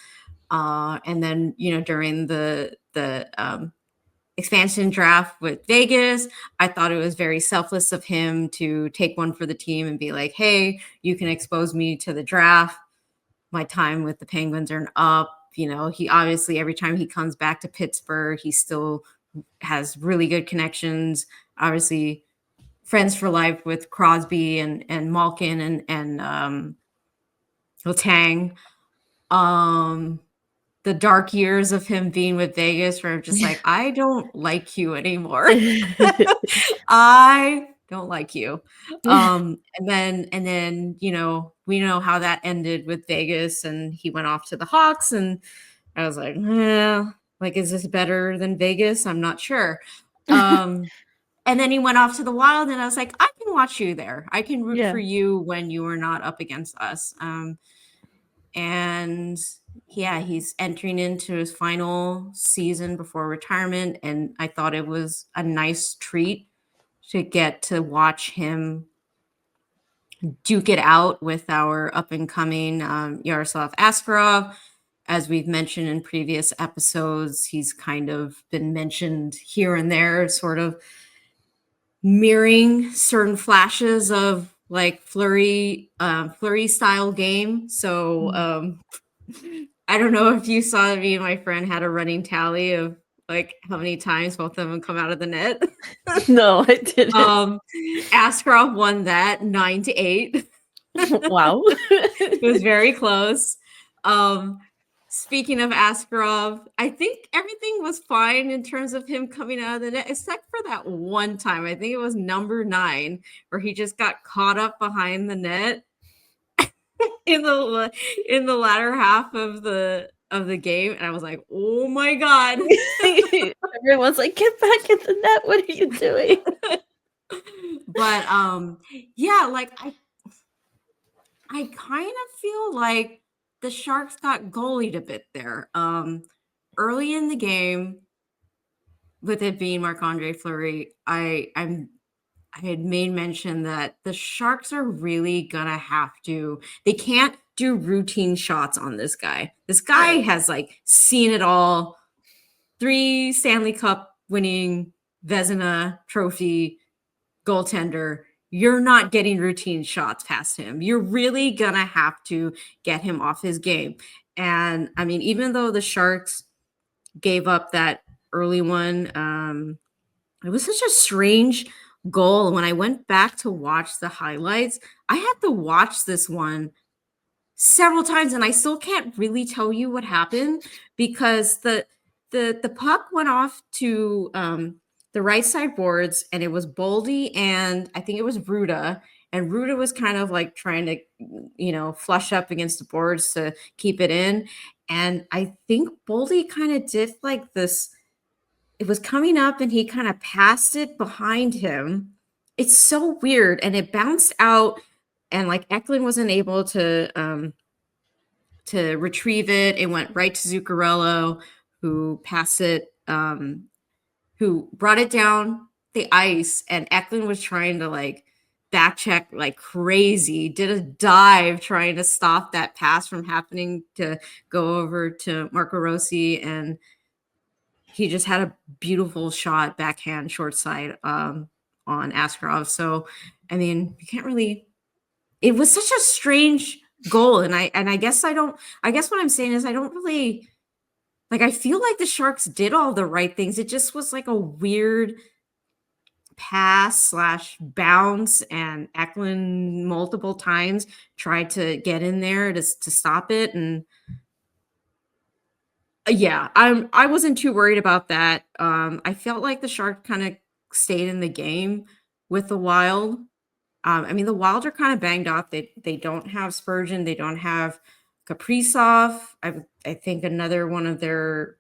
And then, during the expansion draft with Vegas, I thought it was very selfless of him to take one for the team and be like, hey, you can expose me to the draft. My time with the Penguins are up. He obviously, every time he comes back to Pittsburgh, he still has really good connections. Obviously, friends for life with Crosby and Malkin and Letang. The dark years of him being with Vegas, where I'm just like, I don't like you anymore. I don't like you. And then we know how that ended with Vegas, and he went off to the Hawks, and I was like, like, is this better than Vegas? I'm not sure. And then he went off to the Wild, and I was like, I can watch you there. I can root for Yeah. you when you are not up against us. And yeah, he's entering into his final season before retirement, and I thought it was a nice treat to get to watch him duke it out with our up and coming Yaroslav Askarov. As we've mentioned in previous episodes, he's kind of been mentioned here and there, sort of mirroring certain flashes of like Flurry style game. So I don't know if you saw, me and my friend had a running tally of like how many times both of them come out of the net. No, I didn't. Askarov won that 9-8. Wow. It was very close. Speaking of Askarov, I think everything was fine in terms of him coming out of the net, except for that one time. I think it was number 9, where he just got caught up behind the net in the latter half of the game, and I was like, "Oh my god!" Everyone's like, "Get back in the net! What are you doing?" But yeah, like I kind of feel like the Sharks got goalied a bit there. Early in the game, with it being Marc-Andre Fleury, I had made mention that the Sharks are really gonna have to. They can't do routine shots on this guy. This guy has like seen it all. 3 Stanley Cup winning Vezina trophy goaltender. You're not getting routine shots past him. You're really gonna have to get him off his game. And I mean, even though the Sharks gave up that early one, it was such a strange goal. When I went back to watch the highlights, I had to watch this one several times, and I still can't really tell you what happened, because the puck went off to the right side boards, and it was Boldy and I think it was Ruda, and Ruda was kind of like trying to flush up against the boards to keep it in, and I think Boldy kind of did like this. It was coming up, and he kind of passed it behind him. It's so weird, and it bounced out, and like Eklund wasn't able to retrieve it. It went right to Zuccarello, who passed it, who brought it down the ice, and Eklund was trying to like back check like crazy, did a dive trying to stop that pass from happening to go over to Marco Rossi, and he just had a beautiful shot backhand short side on Askarov. So I mean, you can't really. It was such a strange goal, and I guess what I'm saying is I don't really like. I feel like the Sharks did all the right things. It just was like a weird pass / bounce, and Eklund multiple times tried to get in there to stop it, and yeah, I wasn't too worried about that. I felt like the Sharks kind of stayed in the game with the Wild. I mean, the Wild are kind of banged up. They don't have Spurgeon. They don't have Kaprizov. I think another one of their.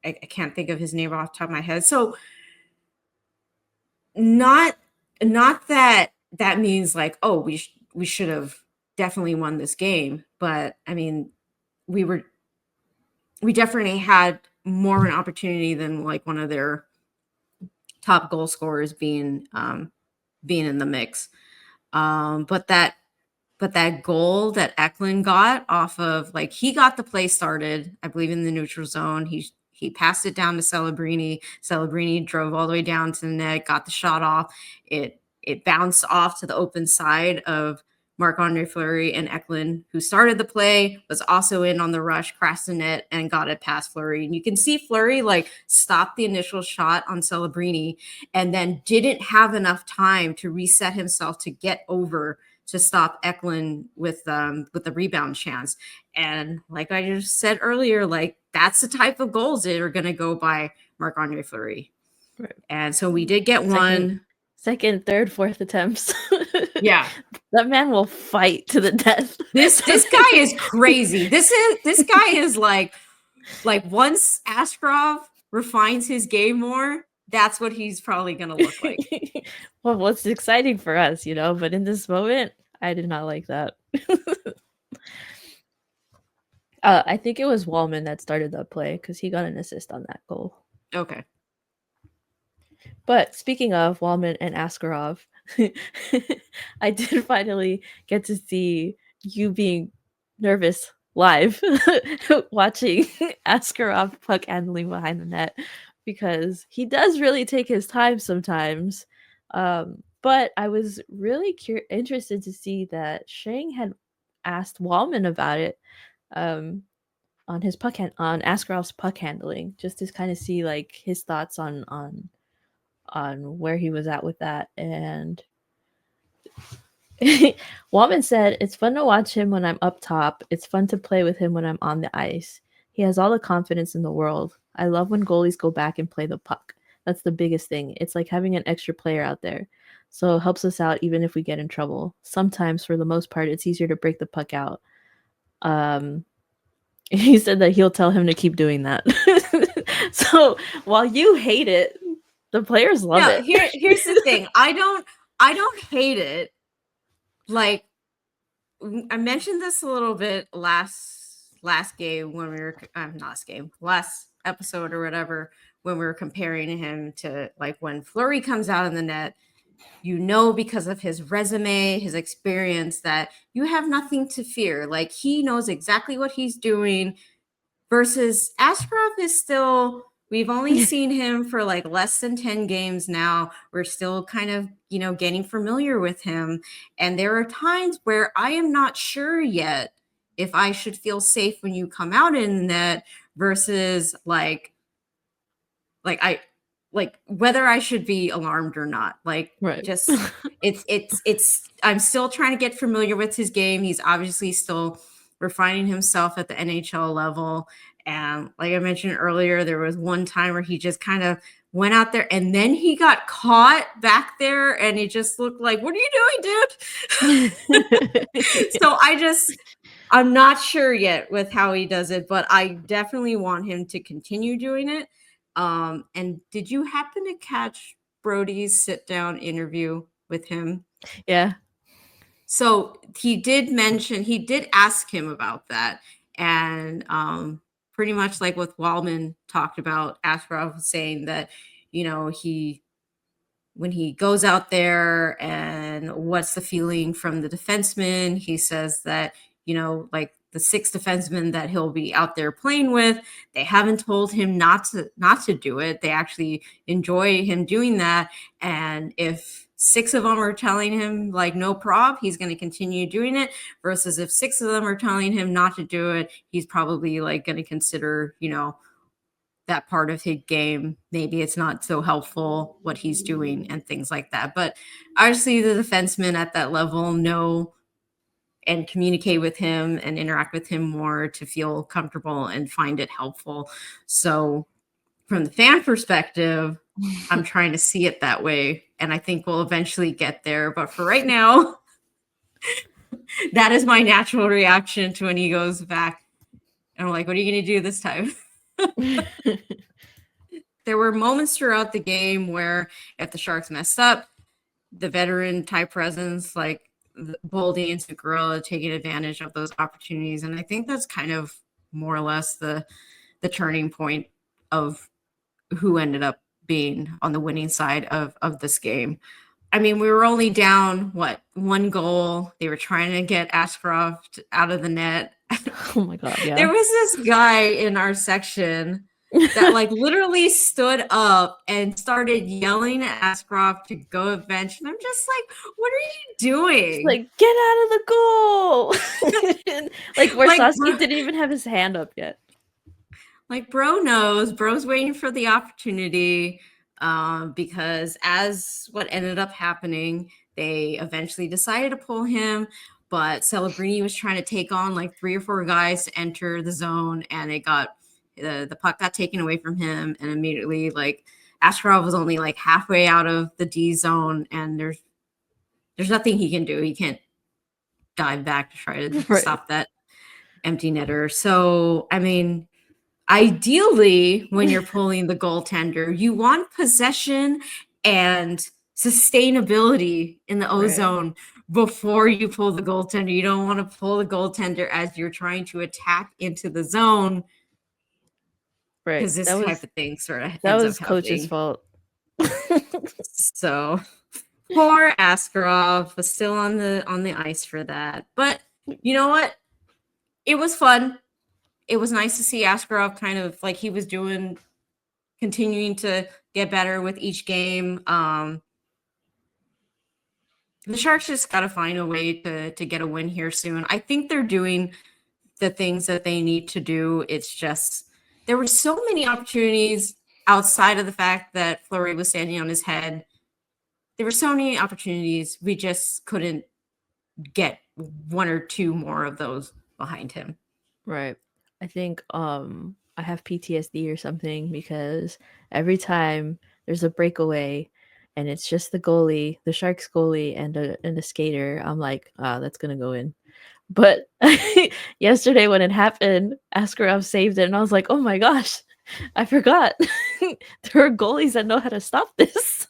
I can't think of his name off the top of my head. So not that means like, oh, we should have definitely won this game. But I mean, we definitely had more of an opportunity than like one of their top goal scorers being in the mix. But that goal that Eklund got off of, like, he got the play started, I believe, in the neutral zone. He passed it down to Celebrini. Celebrini drove all the way down to the net, got the shot off. It bounced off to the open side of Marc-Andre Fleury, and Eklund, who started the play, was also in on the rush, crashed the net, and got it past Fleury. And you can see Fleury like stop the initial shot on Celebrini, and then didn't have enough time to reset himself to get over to stop Eklund with the rebound chance. And like I just said earlier, like that's the type of goals that are going to go by Marc-Andre Fleury. Right. And so we did get one. Second, third, fourth attempts. Yeah. That man will fight to the death. This guy is crazy. This guy is like once Askarov refines his game more, that's what he's probably going to look like. Well, what's exciting for us, but in this moment, I did not like that. I think it was Wallman that started that play because he got an assist on that goal. Okay. But speaking of Wallman and Askarov, I did finally get to see you being nervous live watching Askarov puck handling behind the net because he does really take his time sometimes. But I was really interested to see that Shang had asked Wallman about it. On his on Askarov's puck handling, just to kind of see like his thoughts on where he was at with that. And Wallman said, "It's fun to watch him when I'm up top. It's fun to play with him when I'm on the ice. He has all the confidence in the world. I love when goalies go back and play the puck. That's the biggest thing. It's like having an extra player out there. So it helps us out even if we get in trouble. Sometimes, for the most part, it's easier to break the puck out." He said that he'll tell him to keep doing that. So while you hate it, the players love it. Here's the thing. I don't hate it. Like, I mentioned this a little bit last game when we were last episode or whatever, when we were comparing him to like when Fleury comes out in the net, because of his resume, his experience, that you have nothing to fear. Like, he knows exactly what he's doing, versus Askarov is still, we've only seen him for like less than 10 games now. We're still kind of, getting familiar with him. And there are times where I am not sure yet if I should feel safe when you come out in that, versus whether I should be alarmed or not. Like, right. Just it's I'm still trying to get familiar with his game. He's obviously still refining himself at the NHL level. And like I mentioned earlier, there was one time where he just kind of went out there and then he got caught back there and it just looked like, what are you doing, dude? So I'm not sure yet with how he does it, but I definitely want him to continue doing it. And did you happen to catch Brody's sit-down interview with him? Yeah. So he did ask him about that. And pretty much like what Wallman talked about, Askarov was saying that, when he goes out there and what's the feeling from the defenseman, he says that, like the 6 defensemen that he'll be out there playing with, they haven't told him not to do it. They actually enjoy him doing that. And if 6 of them are telling him like no prob, he's going to continue doing it, versus if 6 of them are telling him not to do it, he's probably like going to consider, that part of his game, maybe it's not so helpful what he's doing and things like that. But obviously the defensemen at that level know and communicate with him and interact with him more to feel comfortable and find it helpful. So from the fan perspective, I'm trying to see it that way. And I think we'll eventually get there. But for right now, that is my natural reaction to when he goes back. And I'm like, what are you going to do this time? There were moments throughout the game where if the Sharks messed up, the veteran type presence like Boldy and Zuccarello taking advantage of those opportunities. And I think that's kind of more or less the turning point of who ended up being on the winning side of this game. I mean, we were only down, 1 goal. They were trying to get Ashcroft out of the net. Oh my God, yeah. There was this guy in our section that like literally stood up and started yelling at Ashcroft to go to bench. And I'm just like, what are you doing? Just like, get out of the goal. Like Warsawski didn't even have his hand up yet. Like bro's waiting for the opportunity, because as what ended up happening, they eventually decided to pull him, but Celebrini was trying to take on like 3 or 4 guys to enter the zone, and it got the puck got taken away from him, and immediately like Askarov was only like halfway out of the D zone, and there's nothing he can do. He can't dive back to try to stop that empty netter. So I mean, ideally, when you're pulling the goaltender, you want possession and sustainability in the Right. ozone before you pull the goaltender. You don't want to pull the goaltender as you're trying to attack into the zone, Right. because this type of thing sort of That ends up was coach's happening. fault. So poor Askarov was still on the ice for that. But you know what? It was fun. It was nice to see Askarov kind of like he was doing, continuing to get better with each game. The Sharks just got to find a way to get a win here soon. I think they're doing the things that they need to do. It's just there were so many opportunities outside of the fact that Fleury was standing on his head. There were so many opportunities. We just couldn't get one or two more of those behind him. Right. I think I have PTSD or something because every time there's a breakaway and it's just the goalie, the Sharks goalie and a skater, I'm like, that's gonna go in. But yesterday when it happened, Askarov saved it and I was like, oh my gosh, I forgot. There are goalies that know how to stop this.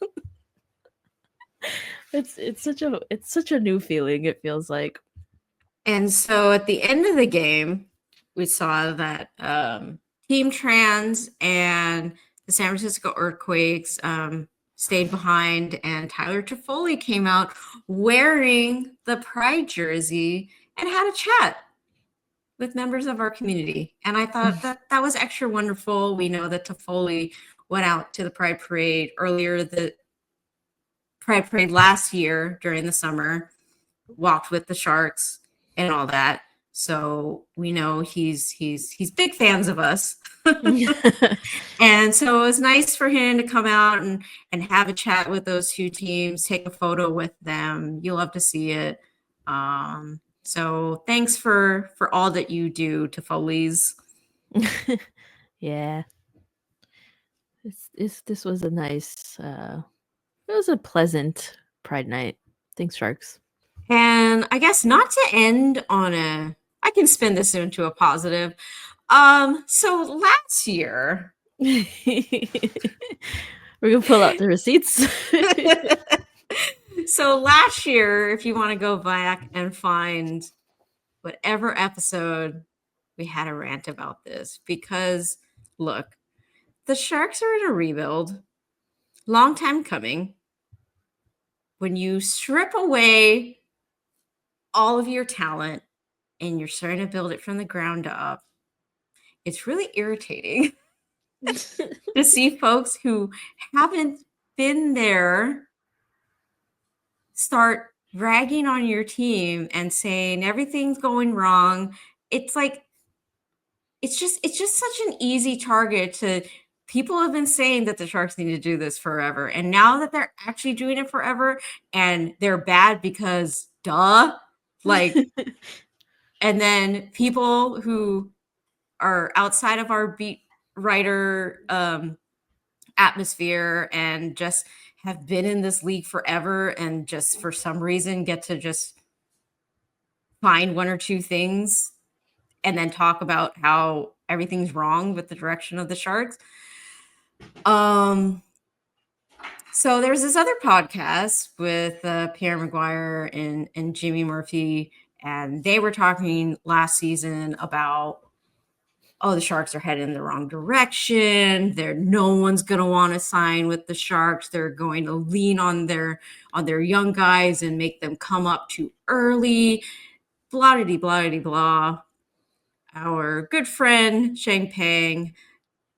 It's such a new feeling, it feels like. And so at the end of the game, we saw that Team Trans and the San Francisco Earthquakes stayed behind, and Tyler Toffoli came out wearing the Pride jersey and had a chat with members of our community. And I thought that was extra wonderful. We know that Toffoli went out to the Pride Parade earlier, the Pride Parade last year during the summer, walked with the Sharks and all that. So we know he's big fans of us. And so it was nice for him to come out and have a chat with those two teams, take a photo with them. You'll love to see it. So thanks for all that you do to Foley's. Yeah. This was a nice it was a pleasant Pride night. Thanks, Sharks. And I guess not to end on I can spin this into a positive. So last year, We're gonna pull out the receipts. So last year, if you want to go back and find whatever episode, we had a rant about this because look, the Sharks are in a rebuild, long time coming. When you strip away all of your talent and you're starting to build it from the ground up, it's really irritating to see folks who haven't been there start ragging on your team and saying everything's going wrong. It's like it's just such an easy target to people have been saying that the Sharks need to do this forever. And now that they're actually doing it forever and they're bad because duh, like and then people who are outside of our beat writer atmosphere and just have been in this league forever and just for some reason get to just find one or two things and then talk about how everything's wrong with the direction of the Sharks. So there's this other podcast with Pierre Maguire and Jimmy Murphy, and they were talking last season about, oh, the Sharks are headed in the wrong direction. No one's going to want to sign with the Sharks. They're going to lean on their young guys and make them come up too early. Blah, blah, blah, blah. Our good friend Sheng Peng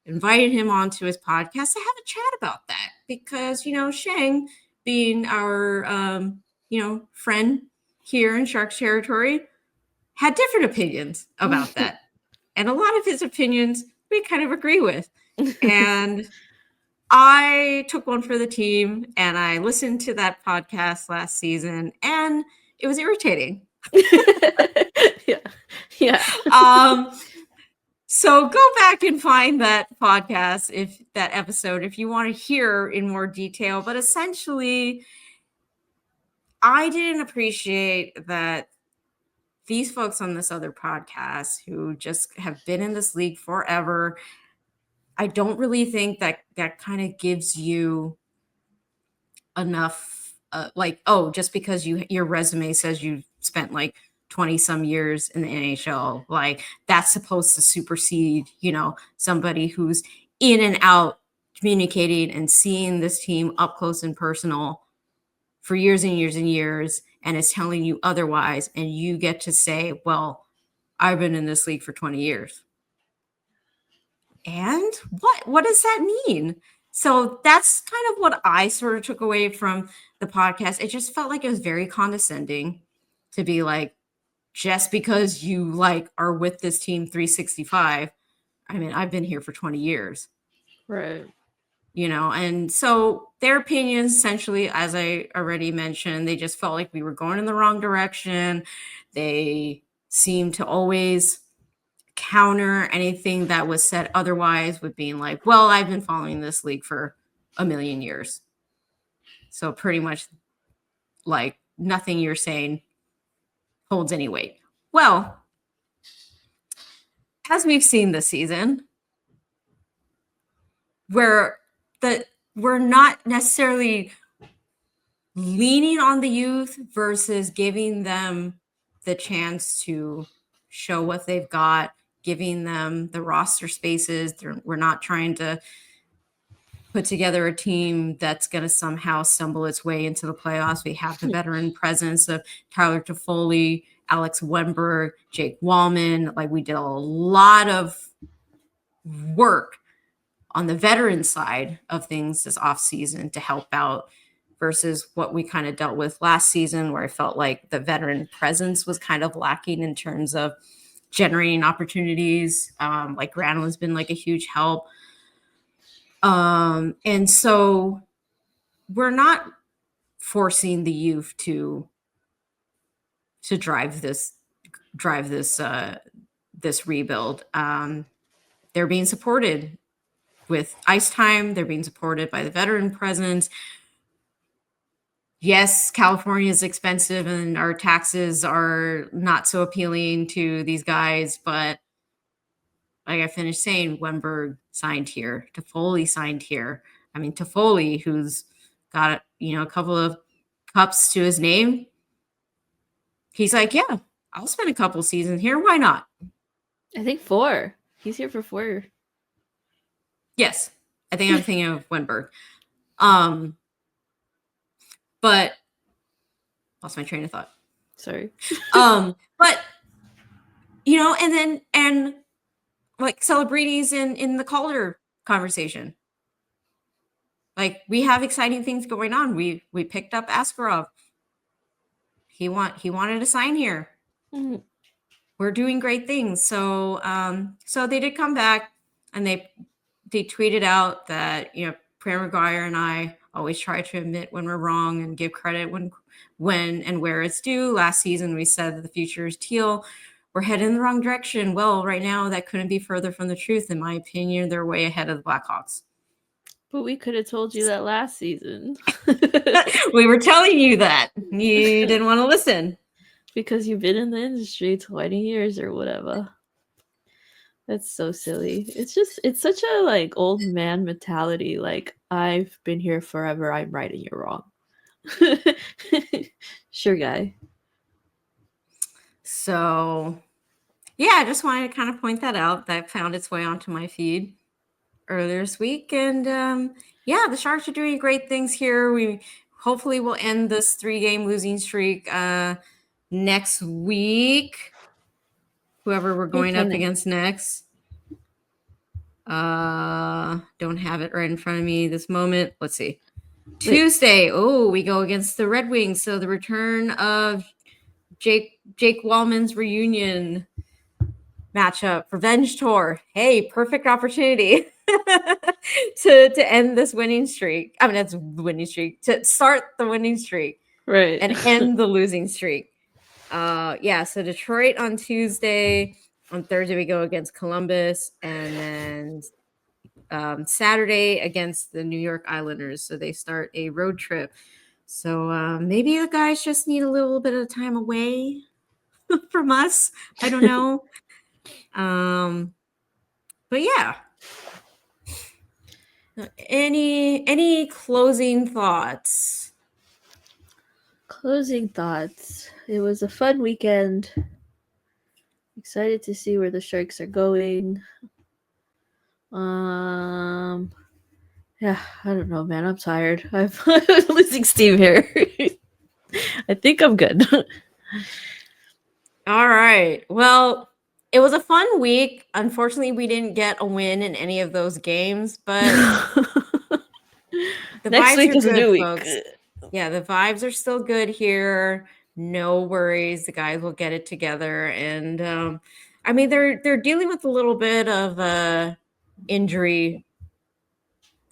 invited him onto his podcast to have a chat about that because, Sheng, being our, friend here in Sharks territory, had different opinions about that. And a lot of his opinions we kind of agree with. And I took one for the team and I listened to that podcast last season and it was irritating. Yeah. So go back and find that podcast, that episode, if you want to hear in more detail. But essentially, I didn't appreciate that these folks on this other podcast who just have been in this league forever, I don't really think that that kind of gives you enough, like, oh, just because your resume says you spent like 20 some years in the NHL, like that's supposed to supersede, somebody who's in and out communicating and seeing this team up close and personal for years and years and years, and is telling you otherwise, and you get to say, well, I've been in this league for 20 years. And what does that mean? So that's kind of what I sort of took away from the podcast. It just felt like it was very condescending to be like, just because you like are with this team 365. I mean, I've been here for 20 years. Right. And so their opinions, essentially, as I already mentioned, they just felt like we were going in the wrong direction. They seemed to always counter anything that was said otherwise with being like, well, I've been following this league for a million years. So pretty much like nothing you're saying holds any weight. Well, as we've seen this season, where we're not necessarily leaning on the youth versus giving them the chance to show what they've got, giving them the roster spaces. We're not trying to put together a team that's going to somehow stumble its way into the playoffs. We have the veteran presence of Tyler Toffoli, Alex Wenberg, Jake Wallman. Like, we did a lot of work on the veteran side of things this offseason to help out, versus what we kind of dealt with last season, where I felt like the veteran presence was kind of lacking in terms of generating opportunities. Like Granlund's been like a huge help. And so we're not forcing the youth to drive this rebuild. They're being supported with ice time. They're being supported by the veteran presence. Yes, California is expensive and our taxes are not so appealing to these guys, but like I finished saying, Wenberg signed here, Toffoli signed here. I mean, Toffoli, who's got a couple of cups to his name, he's like, yeah, I'll spend a couple seasons here. Why not? I think 4. He's here for 4. Yes, I think I'm thinking of Wenberg. But lost my train of thought. Sorry. But and like Celebrities in the Calder conversation. Like, we have exciting things going on. We picked up Askarov. He wanted to sign here. Mhm. We're doing great things. So so they did come back, and they tweeted out that Pram McGuire and I always try to admit when we're wrong and give credit when and where it's due. Last season we said that the future is teal. We're heading in the wrong direction. Well, right now that couldn't be further from the truth. In my opinion, they're way ahead of the Blackhawks. But we could have told you that last season. We were telling you that. You didn't want to listen. Because you've been in the industry 20 years or whatever. That's so silly. It's such a like old man mentality. Like, I've been here forever, I'm right and you're wrong. Sure, guy. So yeah, I just wanted to kind of point that out. That found its way onto my feed earlier this week. And yeah, the Sharks are doing great things here. We hopefully will end this 3-game losing streak next week. Whoever we're going up against next. Don't have it right in front of me this moment. Let's see. Tuesday. Oh, we go against the Red Wings. So the return of Jake Wallman's reunion matchup, Revenge Tour. Hey, perfect opportunity to end this winning streak. I mean, that's winning streak, to start the winning streak, right, and end the losing streak. Yeah, so Detroit on Tuesday. On Thursday we go against Columbus, and then Saturday against the New York Islanders. So they start a road trip. So maybe the guys just need a little bit of time away from us. I don't know. But yeah. Any closing thoughts? Closing thoughts. It was a fun weekend. Excited to see where the Sharks are going. Yeah, I don't know, man. I'm tired. I'm losing steam here. I think I'm good. All right. Well, it was a fun week. Unfortunately, we didn't get a win in any of those games, but the Next vibes week are is a good, new week. folks. Yeah, the vibes are still good here. No worries. The guys will get it together. And I mean, they're dealing with a little bit of injury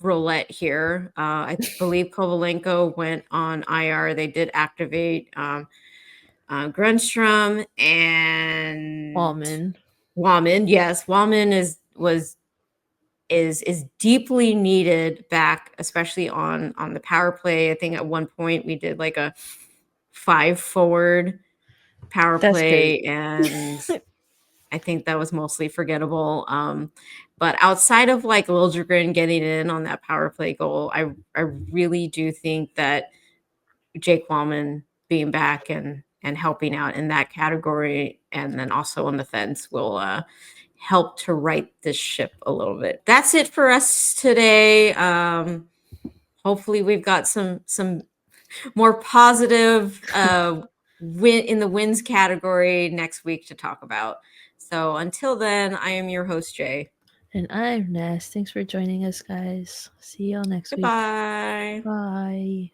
roulette here. I believe Kovalenko went on IR. They did activate Grunstrom and Wallman. Yes, Wallman is deeply needed back, especially on the power play. I think at one point we did like a 5 forward power That's play, crazy. and I think that was mostly forgettable. But outside of like Liljegren getting in on that power play goal, I really do think that Jake Wallman being back and helping out in that category, and then also on the fence will help to right this ship a little bit. That's it for us today. Hopefully, we've got some more positive win in the wins category next week to talk about. So until then, I am your host, Jay. And I'm Ness. Thanks for joining us, guys. See y'all next week. Goodbye. Bye.